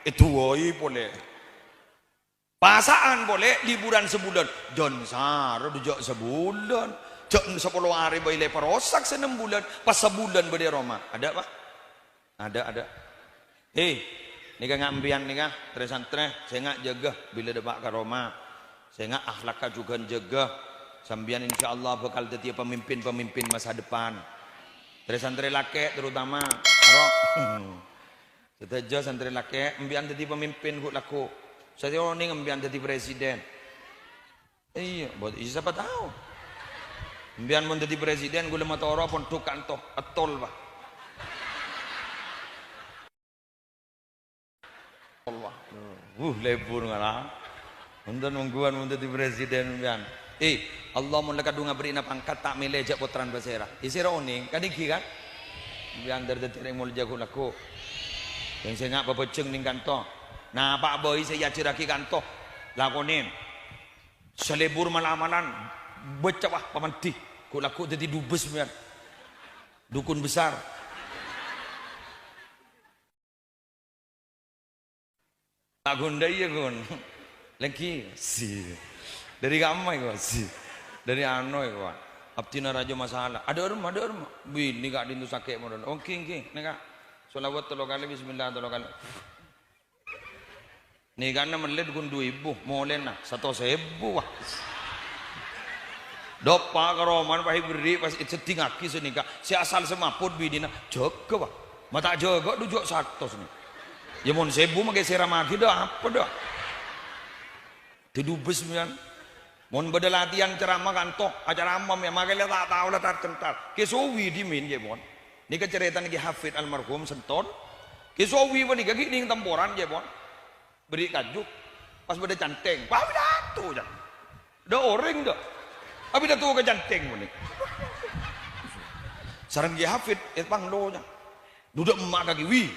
itu woi boleh. Pasaan boleh, liburan sebulan. Jon saro dujok sebulan. Jok 10 hari bayi leper rosak 6 bulan. Pas sebulan bade Roma. Ada pak? Ada. Nika ngambian nika tresantre. Saya ngak jaga bila depak ke Roma. Saya ngak akhlak juga jaga. Sambian insya Allah bakal jadi pemimpin masa depan. Tresantre laki terutama. Tetejo santri laki, ambian jadi pemimpin ku laku. Saya orang ni ambian jadi presiden. Iya, buat siapa tahu. Ambian mau jadi presiden, gula matoro pun tukang toh atol bah. Allah, lebur ngalah. Untuk nungguan mau jadi presiden ambian. Allah mau lekat dunga beri na pangkat tak milejak putran basera. Isi roni, kan iki kan? Ambian dari tereng mau jago laku. Yang saya nak berpeceng ning kanto. Nah Pak Boy saya ciraki kanto. Lakonin. Selebur malamalan. Becawah pamanti. Ku laku jadi dubes mian. Dukun besar. Agunda iya gun. Lagi si. Dari kamai gua si. Dari anoy gua. Abtina raja masalah. Ada rumah. Bini kak dintu sakit modal. Oke. Nih Solawat 3 kali, bismillah 3 kali. Ni kan melet kun 2,000, molen na 1,000 wah. Dopa karoman pahi beri pas seding aki senika. Si asal semaput bidina jaga wah. Mata jaga dujuk 100 ni. Ya mon 1,000 make seramagi dah apa dah. Didubes mian. Mon beda latihan ceramah kantok, acara amam ya makanya tak tahu lah tak tentar. Kesuwi di min je mon. Ni cerita ni Hafid almarhum senton. Kisowi wani gagi ning temporan je bon. Beri kajuk. Pas beda canteng, pa datu jan. Da orang dah. Abi datu ke canteng wani. Sarang ge Hafid panglo jan. Duduk emak kaki wi.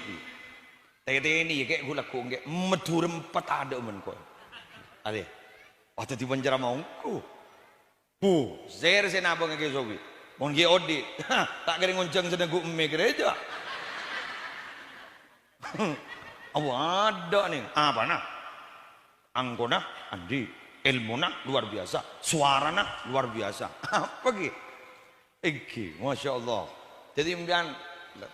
Tete ni kayak gula ku ge medurem patade men ko. Ade. Waktu di penjara maungku. Zer senapa ke Kisowi. Mon ge odi, tak kering ngonceng sedang ku eme gereja. Ada nih, apa nak? Anggona, andi, ilmuna luar biasa, suarana luar biasa. Apa ki? Iki, masya Allah. Jadi kemudian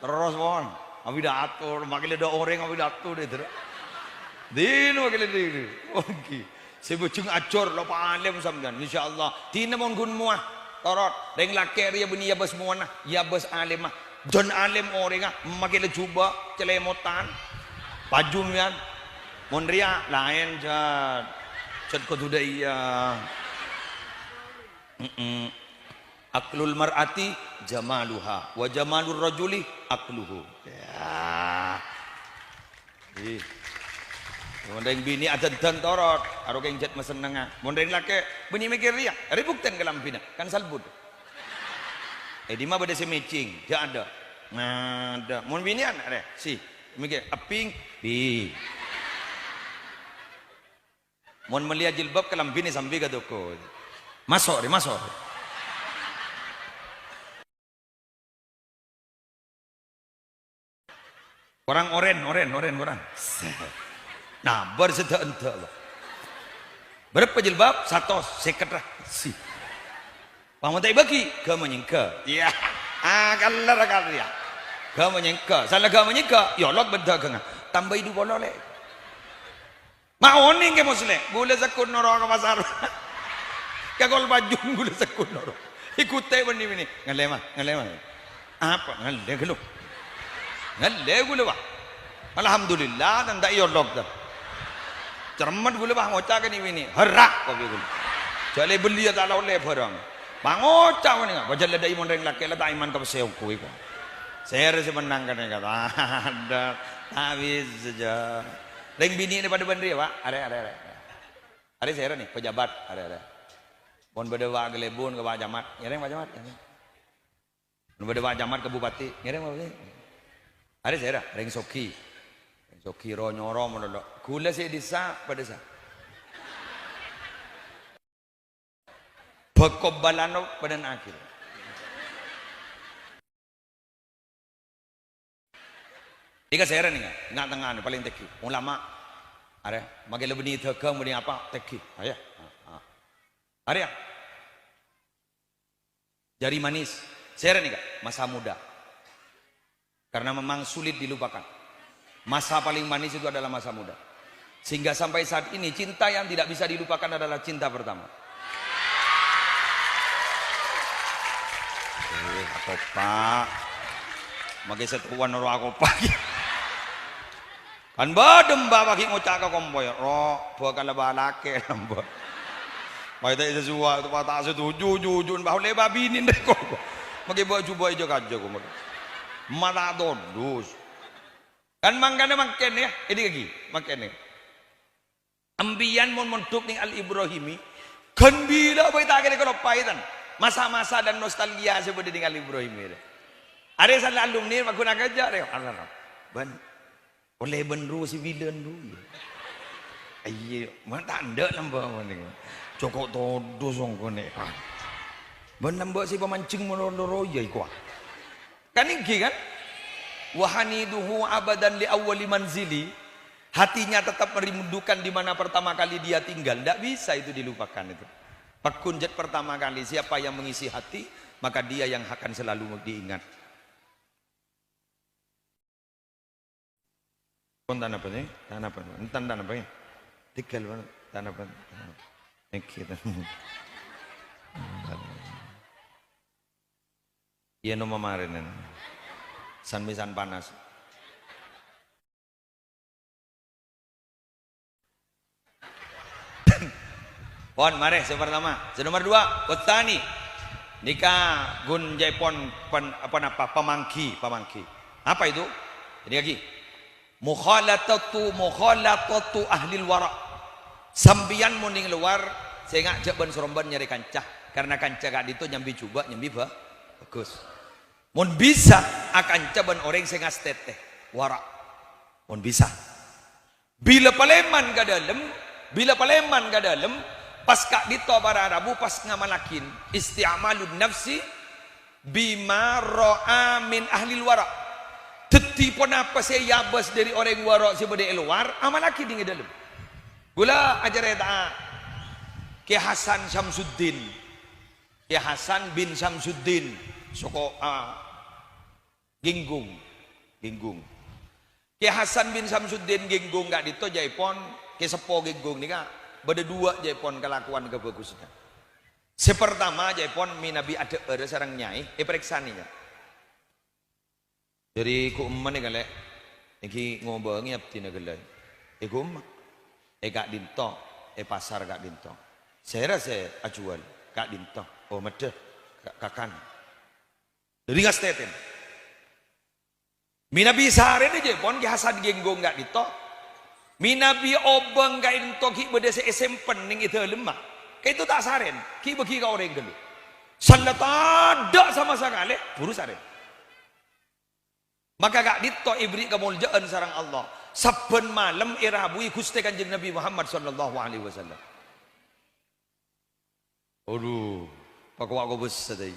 terus mon, abi dah atur, makin ada orang abi dah atur itu. Dino makin ada. Oke, sebujung acor lo paling sampean, insya Allah. Tina mon gun muah. Torot, reng laki ria bini ya bos muana, ya bos alim mah, don alim orang ah, makin cuba celemotan, pajumian, monria lain jad, kau tu dah iya, aklul mar'ati jamaluha, wa jamalur rajuli akluhu, ya, Mondeng bini ada dan torot, aro keng jet mesen nengah. Mondeng laki bini mikir dia, ribukten ke lampina, kan salbud. Di mana beda semecing, dia ada. Nah, ada. Mon bini ada, si mikir aping, bi. Mon melihat jilbab ke lampini sambil ke toko. Masuk. Orang oren. Nah, bersedak entek. Berapa jilbab? 100 seketrah. Si. Pamantai bagi, kamu nyengka. Ya. Kalau ya. Kamu nyengka. Salah kamu nyengka, ya Allah berdagang. Tambah hidup boleh. Mau ni ke muslim? Gula sakun noro ke pasar. Kagol baju gula sakun noro. Ikutai bani ini. Ngalema. Apa? Ngale gula bah. Alhamdulillah dan tak ya Allah dah. Cermat gula bah ngocak kan ini harak kau bilang. Jadi beli tak lawan barang. Bang ngocak ni kan. Baca ledai mon reng laki ledai iman kau seok kui kan. Saya rasa menang kan kata. Ada habis saja. Reng bini ni pada bandri pak. Ada. Ada saya ni pejabat. Ada. Mon berdewa gelebun ke Pak Jamat. Ngereng Pak Jamat. Mon berdewa Jamat ke Bupati. Ngereng Pak Bupati. Ada saya reng Soki. Sokiro nyoro menolak. Gula saya desa pada sa. Bekobalano pada akhir. Ika saya ni nggak tengah paling teki. Ulama ada. Makin lebih ni terkam ni apa teki. Ayah. Ada. Jari manis. Saya ni masa muda. Karena memang sulit dilupakan. Masa paling manis itu adalah masa muda. Sehingga sampai saat ini cinta yang tidak bisa dilupakan adalah cinta pertama. Aku pak, makai setuan noro aku pak. Kan badem ba bagi ngocak ka komboy. Ro, bukan lebah laki nambah. Mai tak sesuatu tu tak setuju jujun bah le babinin deh kok. Magi buat cuba aja kaja kok. Mata todus. Kan mangkane makan ya, ini lagi makan ya. Ambian mon montuk ning Al Ibrahimi. Kan bila bae tak kene kalau paitan. Masa-masa dan nostalgia seperti dengan Al Ibrahimi. Ada salah alumni makuna kerja deh. Allah. Ban oleh benru si villain dulu. Ayo, mana tanda nambah mana? Cokok todo songkone. Ben nambah si pemancing meloro ya ikwa. Kan ini kan? Wahaniduhu abadan li awwali manzili. Hatinya tetap merindukan di mana pertama kali dia tinggal. Tidak bisa itu dilupakan itu. Pakunjat pertama kali siapa yang mengisi hati, maka dia yang akan selalu diingat. Tanah apa nih? Tanah apa? Tanah apa ya? Tigal mana? Tanah apa? Kita. Iya no mamarin. San panas. Pon mare pertama. Nomor 2, Kotani. Nikah gun jaipon apa pamangki. Apa itu? Ini lagi. Mukhalatatu ahlil wara. Sambian muning luar saya ngajak ben soromban nyari kancah karena kancah gak itu nyambi coba nyambi bagus. Mun bisa akan caban orang saya ngasteteh wara. Mun bisa. Bila paleman ga dalam pas kak dito para Arabu pas ngamalakin isti'malun nafsi bima ra'a min ahlil wara. Tetipun apa saya yabas dari orang wara sebagai luar amalaki di dalam. Gula ajar eta Ki Hasan Syamsuddin. Ki Hasan bin Syamsuddin soko Ginggung. Ki Hasan bin Syamsuddin Ginggung gak dito jaipon Ki Sepo Ginggung nika beda dua jaipon kelakuan kebagusnya. Sepertama jaipon minabi ada sarang nyai periksaninya. Jadi ku umman ni galek, iki ngobrolnya abdi nagalay. Ku umman, gak dinto, pasar gak dinto. Saya rasa ajual gak dinto. Oh mede, kakan. Jadi nggak steten. Minabi sehari aja pon ki Hasan genggong gak dinto. Minabi obeng gak dinto ki beda sempen ning itu lemah. Kayak itu tak saren, ki bagi kau orang gelu. Salat ada sama sekali, buru saren. Maka gak dito ibri kemuliaan sarang Allah. Saben malam irabui Gusti Kanjeng Nabi Muhammad sallallahu alaihi wasallam. Aduh, pakwa ko bus sadai.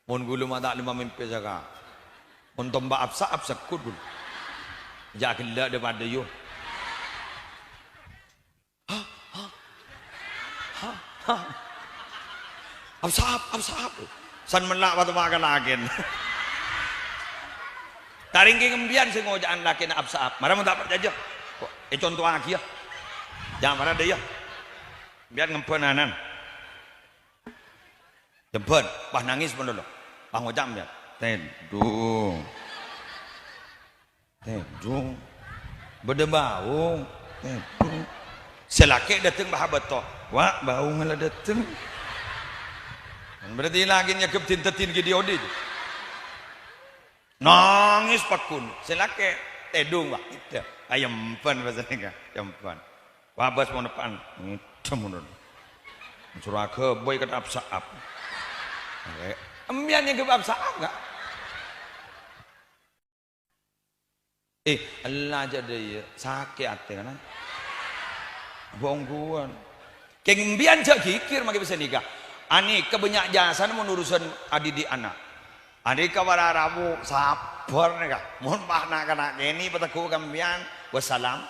Mun gulu mata lima mimpi jaga. Mun tomba absa kud gulu. Jakilla daripada yo. Absa. San menlak waktu makan agen. Taring kembian sing ngojaan laki na absaap. Marah mo tak percaya. Contoh lagi ya. Jangan marah deh ya. Biar ngempenanan. Jemput, pas nangis pun dulu. Pas ngojam ya. Tedung. Beda bau. Tedung. Selaki datang bah beto. Wah, bau malah datang. Berarti lagi nyakep tintetin ke dia odi. Nangis pakun, selake tedung wah itu ayampan bahasa nega, ayampan. Wabas mau depan, itu mundur. Surah ke boy kata absaap. Embiannya ke absaap enggak? Allah jadi sakit hati kan? Bongguan. Kembian cak kikir magi bisa nikah. Ani kebanyak jasa menurusan adidi anak. Adik kabar Arabu sabar nih kak, mohon pahna kena ini petaku kambian wassalam.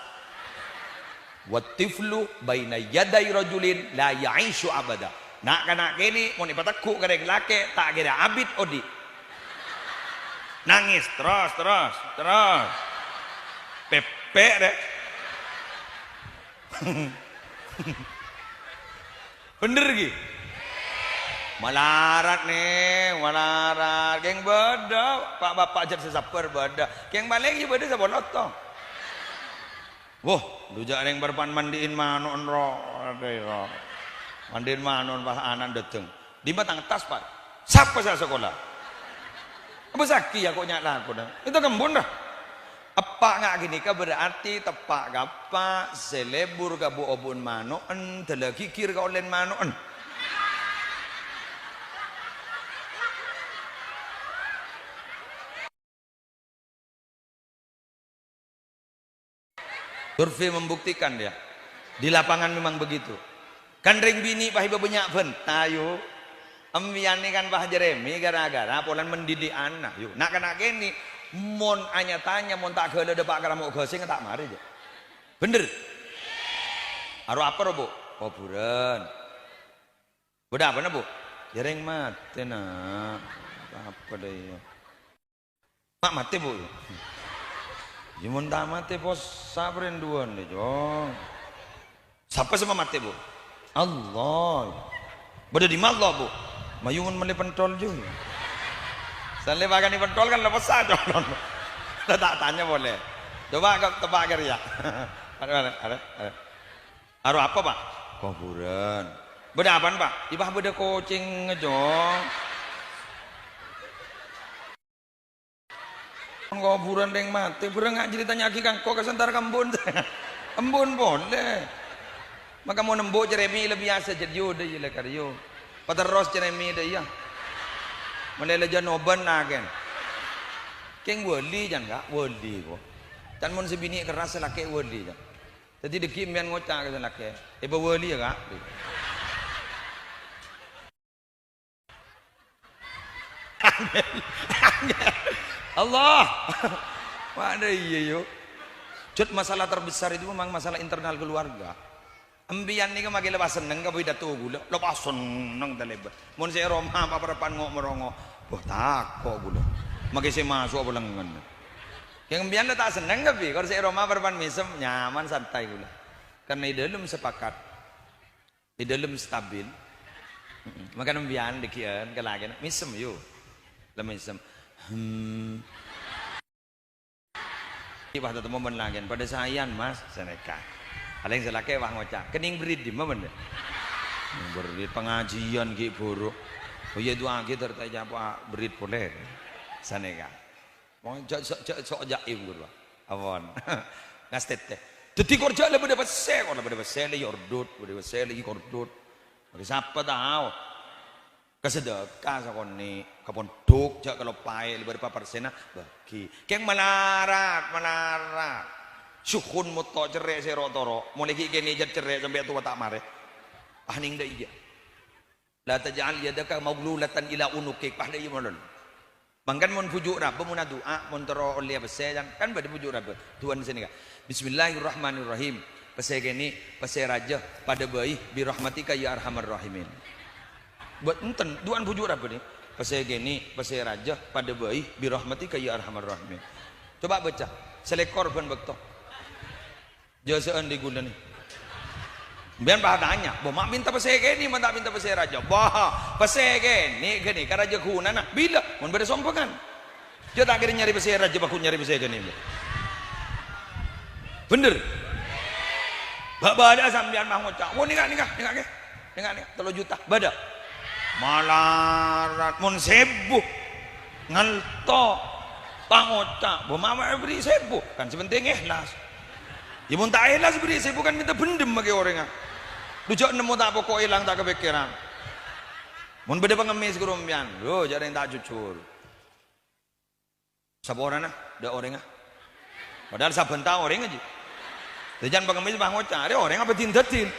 Watiflu baina yaday rajulin la ya'ishu abada. Nak kena ini mohon petaku kereng lake tak kira abid odi. Nangis terus. Pepe deh. Bener gitu. Malarat nih, malarat. Geng beda, pak bapak ajar sesaper beda. Geng balik juga beda sabon otong. Wah, dujak ning berpan mandiin manuk ro. Mandiin manuk pas anak dateng. Di batang tas, Pak. Siapa saya sekolah? Apa saki ya kok nyala aku dah. Itu kembun dah. Apa nggak gini ka berarti tepak gapa selebur gabu obun manuk en telagi kir ka olen manuk en. Survei membuktikan dia. Di lapangan memang begitu. Kan ring bini pahi banyak tayo. Ambiani kan bah Jeremy gara-gara polan mendidik anak. Yuk, nak kena gini mon anya tanya mon tak gele depak karamuk gesing tak mari aja. Bener. Aro apa Bu? Oh buren. Beda apa Bu? Jereng mati nak. Apa deh? Mak mati Bu. Jimun tak mati pos sabren duan deh jong. Siapa sama mati Bu? Allah. Beda di Allah Bu. Mayungun meli pentol juga. Sale bagan di pentol kan lepas saja. Tak tanya boleh. Coba tebak ya. Ada. Aru apa Pak? Kuburan. Beda apaan Pak? Ibah beda kucing ngejong. Kuburan deng mati. Buran nggak ceritanya lagi kan kok kesentar kembun. Embun boleh. Maka mau nembok Jeremy lebih biasa jadi udah je karyo. Paterros Jeremy dah ya. Malay jan oban nagen. Keng wali jan gak wali ko. Tan mon sebini keras laki wali jan. Jadi deki mian ngocak ke laki. Eba wali ya gak. Allah. Mana iya yo. Cut masalah terbesar itu memang masalah internal keluarga. Ambian ni ka magilepas seneng ka boy datu gula. Lepas seneng taleba. Mun saya Roma apa parapan ngok merongo. Wah tako gula. Magi saya masuk apa lengan. Yang ambian la tak seneng ka bi. Kalau saya Roma parapan misem nyaman santai gula. Karena di dalam sepakat. Di dalam stabil. Maka ambian dikian ka lagi misem yo. Lama misem. Ibah tetap momen lagi pada sayan Mas seneka. Paling selake wah ngocak kening berit di mana benda berit pengajian ki buruk oh iya doa kita tertanya apa berit boleh sanega mau sok jaim guru awon ngastet teh jadi kerja lebih dapat sekor lebih dapat sele yordut lebih dapat sele yordut bagi siapa tahu kesedekah sakoni kapon duk jak kalau pai lebih dapat persena bagi keng melarat syukun muto cerai serotoro mulai kini jat cerai sampai tua tak mare ahning dah iya la taj'al yadaka maglulatan ila unukik pahda iya molon mangkan mon pujuk rabb mun doa mon tero oleh besejan kan pada pujuk rabb tuan sini ka bismillahirrahmanirrahim pese gini pese raja pada bayi bi rahmatika ya arhamar rahimin buat enten tuan pujuk rabb ni pese gini pese raja pada bayi bi rahmatika ya arhamar rahimin coba baca selekor ban bekto jasaan di gula ni. Biar bah tanya, boh mak minta pesege ni, mak tak minta pesege raja. Bah pesege ni gini, karaja kuna nak bila, mun beri sompongan. Dia tak kira nyari pesege raja, baku nyari pesege ni. Bener. Bah ada sambian mah ngocak. Oh nikah, 3 juta, bada. Malarat, mun sebu, ngalto, pangocak. Boh mak beri sebu, kan sepenting ikhlas. Ya mun tak ikhlas beri saya bukan minta bendem bagi orang. Dujak nemu tak pokok hilang tak kepikiran. Mun beda pengemis gerombian. Yo jadi tak jujur. Siapa orang nah? Ada orang ah. Padahal saben tahu orang aja. Jangan pengemis bang ngocak. Ada orang apa tindatin.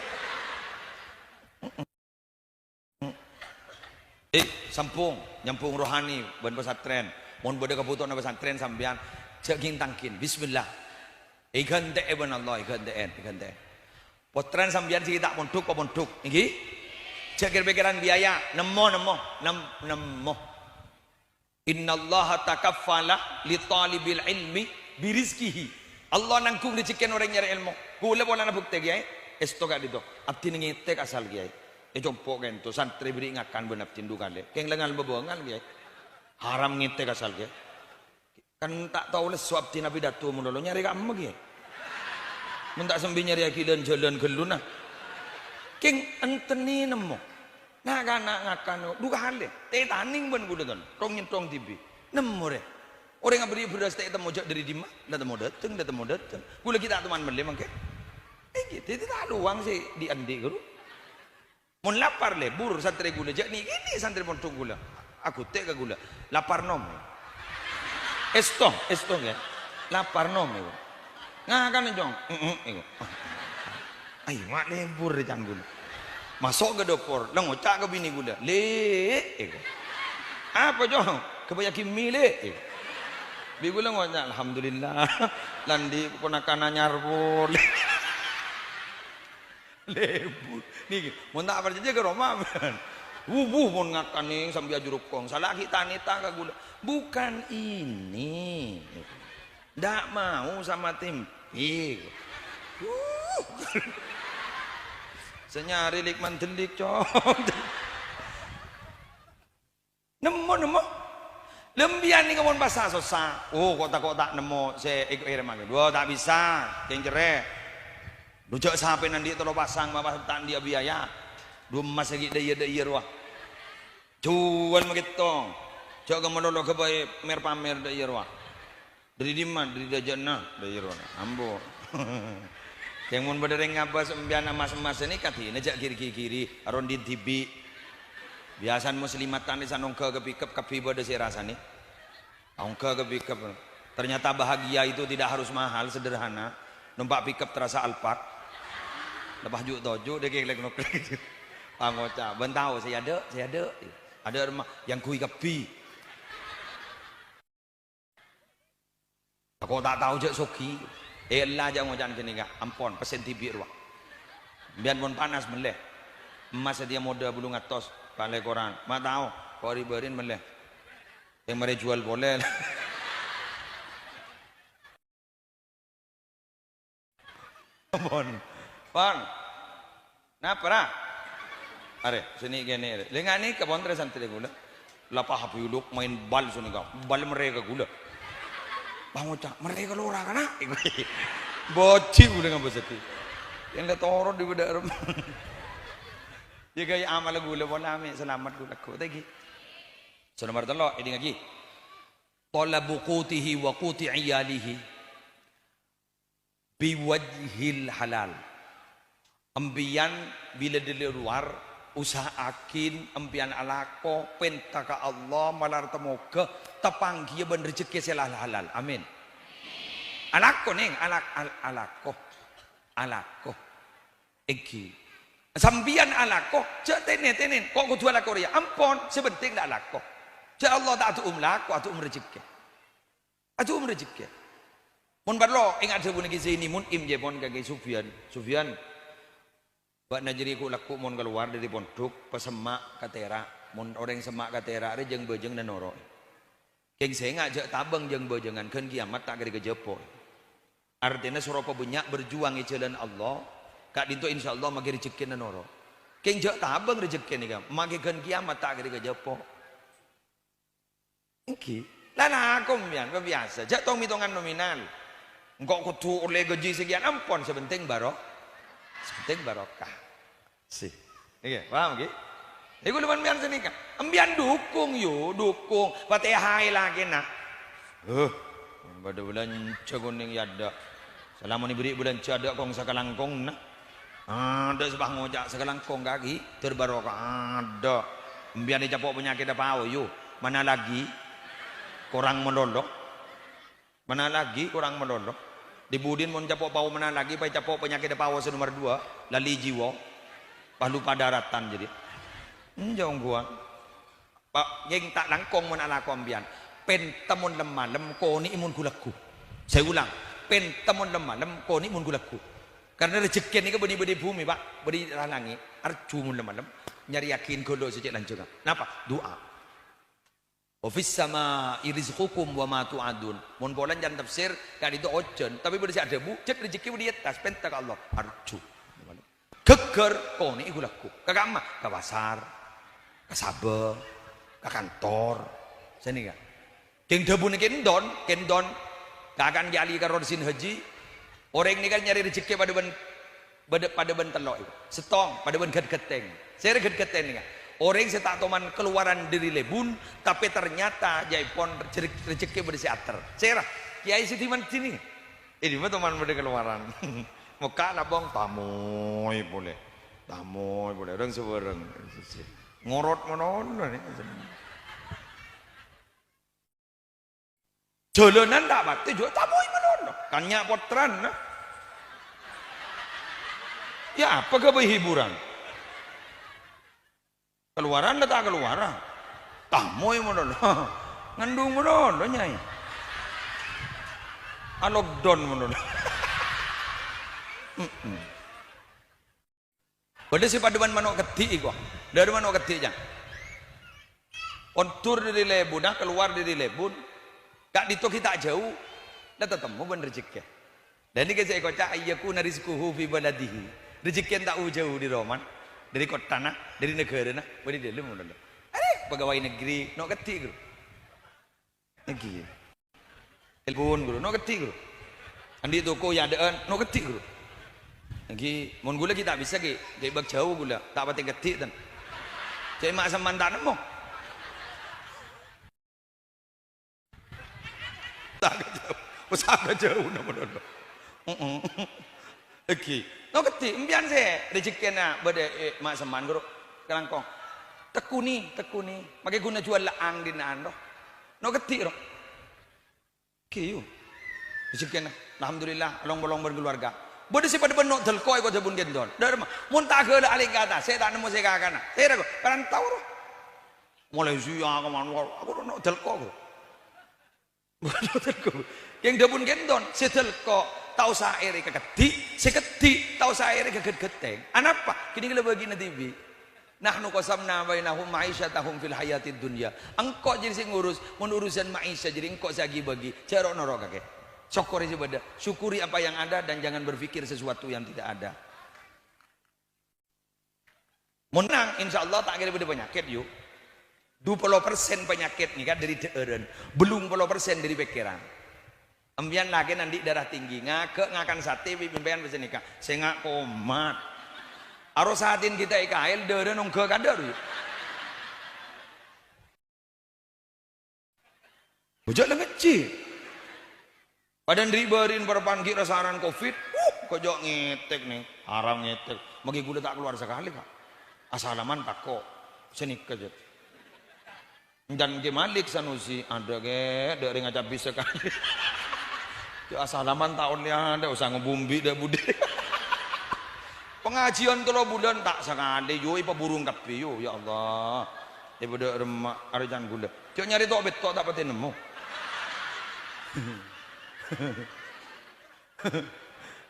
Sampung nyampung rohani ban pesantren. Mun beda kebutuhan pesantren sambian ceging tangkin. Bismillah. Ikan teh ben Allah ikan teh. Potran sambian sih tak monduk apa monduk. Iki cekir pikiran biaya nemo. Innallaha takaffala li talibil ilmi birizkihi. Allah nangkung diciken orang nyari ilmu. Kula bola na bukti kiai. Esto gak dito. Abdi ngite asal kiai. Jompo kento santri beri ngakan ben abdi kale. Keng lengan bebongan kiai. Haram ngite asal kiai. Kan tak tahu les suap tina pidato mun lo nyari kamu ge. mun tak sembi nyari akilan jalan geluna king enteni nemu nah kana ngakan duka hale teh taning ben gula ton tong nyentong tibi nemu re orang yang beri beras teh temu jak dari dima dah temu dateng gula kita teman mele mangke gitu itu tak luang sih di andi guru mun lapar le bur santri gula jak ni ini santri pon gula aku teh ke gula lapar nom estong ya lapar nom ya ngakan jong iku ayo mak lembur di can gula masuk ke dapur ngocak ke bini gula le iku apa jong kebanyakan mile iku bi gula ngocak alhamdulillah landi ponakan anyar pun lembur niki mun tak percaya ke Roma wubuh mun ngakan ning sambil ajuruk kong salah kita nita ka gula bukan ini ndak mau sama tim senyari likman delik cong nemu lembian ni kamu bahasa susah kotak nemu saya ikut irman dua tak bisa yang cerai rujak sampai nanti terlalu pasang bapak tak dia biaya dua emas lagi daya ruah cuan begitu cok kamu dulu ke bayi pamer daya ruah dari diman dari dajana daya ruah ambo yang mun bedereng ngapa sembian emas ini kati nejak kiri aron di tibi biasan muslimat tani sanongka ke pickup kapi pada si rasani ongka ke pickup ternyata bahagia itu tidak harus mahal sederhana numpak pickup terasa Alphard lepas juk toju dia kelek noklek pangoca bentau saya ada rumah yang kui kapi aku tak tahu je soki elah jangan ngocan kini kak ampon pesen tibi ruang biar pun panas meleh emas dia moda bulu ngatos balai koran mak tahu kau riberin meleh yang mereka jual boleh pon napa lah are sini gini lengan ni kebon tres santri gula lapah habuluk main bal sini kau bal mereka gula bangocak mereka lora kana boci gula ngapa seti yang dah torot di bedak rumah dia gaya amal gula pun ame selamat gula ku tadi nomor 3 ini lagi talabu qutihi wa quti iyalihi biwajhil halal ambian bila di luar usahakin ambian alako pentaka Allah malar temoga tepanggi ben rezeki selal halal amin alako ning alako iki sambian alako cek tenen kok kudu alako ya ampun sebenting dak alako cek Allah tak atu umlako atu rezeki mun barlo ingat sebun ki sini mun im je pon kage Sufyan buat najeri ku laku mun keluar dari pondok pesemak katera mun orang semak katera ada jeng bejeng dan noro keng saya ngajak tabang jeng bejengan kan kiamat tak kira kejepo artinya surapa banyak berjuang di jalan Allah kak dinto insyaallah magi rezeki dan noro keng jak tabang rezeki ni kam magi kan kiamat tak kira kejepo iki lana aku mbian biasa jak tong hitungan nominal engkau kudu oleh gaji sekian ampun sebenting barokah sih iya paham ki iku luman bian sini kan ambian dukung Fatihah lagi nak pada bulan caguning yada selama ni beri bulan cada kong sakalangkong nak ada sebah ngojak sakalangkong kaki terbarokah ada ambian dicapok penyakit apa mana lagi kurang melolok dibudin mau capok pau mana lagi pai capok penyakit pawa nomor 2 lali jiwa palu padaratan jadi njong gua pak yang tak langkong mun ala kombian pen temun lemalem koni imun gulaku saya ulang pen temun lemalem koni imun gulaku karena rezeki ini ke beni bumi pak beri lanangi arju mun lemalem nyari yakin golo sejak lanjut napa doa ofis sama irizqukum wa ma tu'adun mun bolan jan tafsir kan itu ojen tapi bersih ada bu cek rezeki di atas pentak Allah arju geger koni iku laku ka kamah ka pasar ka sabe ka kantor sini kan keng debune kendon ka akan jali karo sin haji Orang ini kan nyari rezeki pada ben telok itu. Setong pada ben geteng. Saya geteng nih. Orang saya tak toman keluaran dari lebun, tapi ternyata jaipon rezeki pada siater. Saya kiai sitiman sini. Ini mah teman pada keluaran. Muka nabong tamoy boleh. Tamoy boleh. Orang seberang. Ngorot monon nih. Jalanan tak bakti juga tamoy monon. Kanyak potran. Ya apa ke hiburan? Keluaran tak keluaran. Tamoy monon. Ngandung monon nyai. Lockdown monon. Pada si paduan manok keti kok. Dari manok keti aja. Ontur dari lebun, keluar dari lebun. Kak dito kita jauh. Dah ketemu ben rezeki. Dan ini saya kocak ayyaku narizquhu fi baladihi. Rezeki yang tak jauh di Roman. Dari kota dari negara beri dalam monon. Pegawai negeri nok keti guru. Negeri. Telepon guru, nok keti guru. Andi toko yang ada nok keti guru. Lagi, mon gula kita bisa ke bak jauh gula, tak pati ketik tan. Cek mak sama mantan mo. Tak jauh nama dulu. Lagi, no ketik, empian se, rezeki na bade mak seman guru, kelangkong. Tekuni, pakai guna jual laang di nando. No ketik ro. Kiu, rezeki na, alhamdulillah, long berkeluarga. Bodoh si pada benok telkoi kau jebun gendon. Darma, muntah ke alik kata. Saya tak nemu saya kakana. Saya ragu, kan tahu roh. Mulai siang kemana? Aku nak telkoi. Bodoh telkoi. Yang jebun gendon, si telkoi tahu saya keketi, si keti tahu saya kegeteng. Anapa? Kini kita bagi nanti bi. Nahnu qasamna bainahum ma'isyatahum fil hayatid dunya. Engkau jadi si ngurus, urusan maisha jadi engkau sagi bagi. Cerok norok kakek. Syukuri apa yang ada dan jangan berpikir sesuatu yang tidak ada. Menang insya Allah tak kira penyakit yuk. 20% penyakit nih kan dari deren, belum 20% dari pikiran. Ambian lagi nanti darah tinggi ngakan sate pimpinan bisa nikah. Saya ngak komat. Aros saatin kita ikail deren nongke kadar yuk. Bujak ngeci. Padan riberin perpangki rasaran covid, kojok ngetek nih, haram ngetek. Magi gula tak keluar sekali kak. Asalaman tak kok, senik kerja. Dan ke Malik Sanusi ada dari ngajak bisa sekali. Asalaman tahunnya ada usah ngebumbi dah bude. Pengajian kalau bulan tak sekali, yo ipa burung kapi yo, ya Allah. Ibu dah remak arjan gula. Cok nyari tok betok tak pati nemu.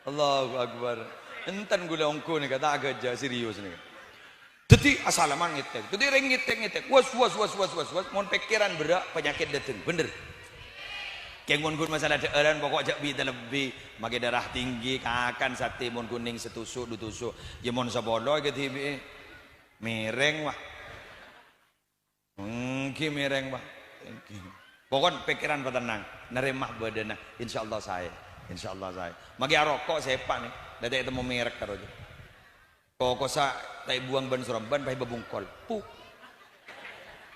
Allahu Akbar. Enten gula ongko nih kata agak aja serius nih. Jadi asalaman ngetek. Jadi ring ngetek. Was. Mon pikiran berak penyakit datang. Bener. Keng mon gun masalah daeran pokok jak bi lebih. Mage darah tinggi kakan sate mon kuning setusuk dutusuk. Ya mon sabolo ke tibi. Mereng wah. Ki mereng wah. Pokok pikiran tenang, neremah badana, insyaallah saya. Magi rokok sepa nih, dada itu mau merek karo aja. Kok sa tai buang ban Surabaya pai babungkol. Puk.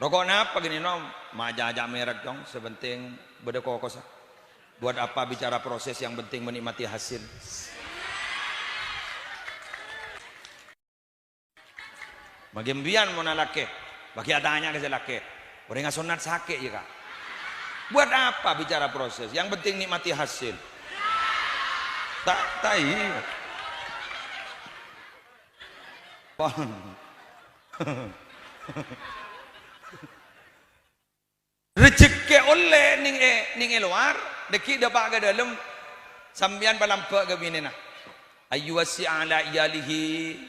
Rokok apa gini nom? Maja merek dong, sebenting beda kok sa. Buat apa bicara proses yang penting menikmati hasil. Magi mbian mau nalake, bagi adanya ke lake. Orang sunat sakit ya kak. Buat apa bicara proses? Yang penting nikmati hasil. Tak tai. Rezeki oleh ning luar, deki dapat ke dalam sambian palampa ke binena. Ayu wasi ala iyalihi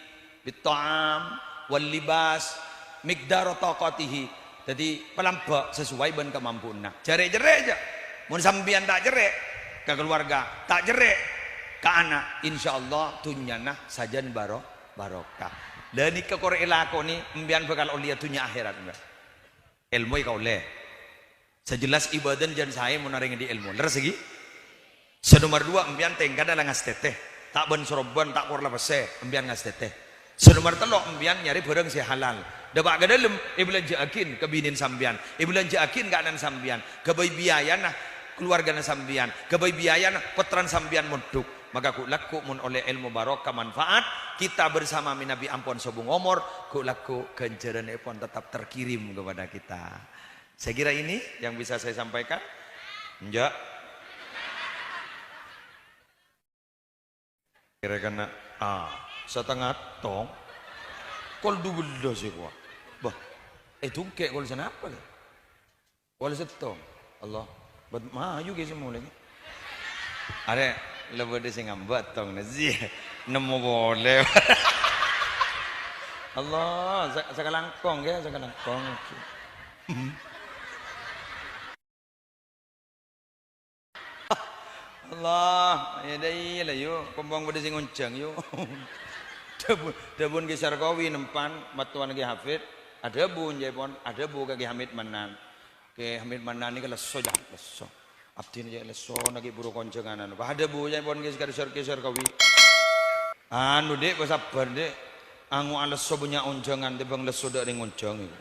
bitta'am wal libas miqdar taqatihi. Jadi pelampak sesuai dengan kemampuan. Jere-jere aja. Mun sambian tak jere ke keluarga, tak jere ke anak, insyaallah tunyana sajan barokah. Dan ke kore elako ni mbian bakal ulia tunya akhirat enggak. Ilmu kau leh. Sejelas ibadah jan saya menaring di ilmu. Leres lagi. Senomor 2 embian tengga dalam ngas teteh. Tak ben sorobon tak korla pese embian ngas teteh. Senomor 3 embian nyari barang si halal. Debak ke dalam belanja akin ke binin sambian. Belanja akin ke anan sambian. Ke bayi biaya nah keluarga sambian. Ke bayi biaya nah petran sambian muduk. Maka ku laku mun oleh ilmu barokah manfaat kita bersama Nabi ampun sobung omor ku laku kenceran pun tetap terkirim kepada kita. Saya kira ini yang bisa saya sampaikan. Enggak. Kira-kira setengah tong kol dubel sih gua bah tungke kol sana apa le kol setong Allah buat maju guys semua lagi ada lebih desi ngambat tong nasi nemu boleh Allah sekarang kong ya sekarang kong Allah, ya dah lah yuk, pembang pada sing uncang yuk. Debun ki Sarkawi nempan batuan ki Hafid, ada bun jepon, ada bu ki Hamid Manan. Ki Hamid Manan ni kalau leso jah, leso. Abdi ni leso nagi buru koncenganan. Ada bu jepon ki Sarkawi. Anu dek, sabar dek. Angu leso punya unjangan, tebang leso dak ring uncang itu.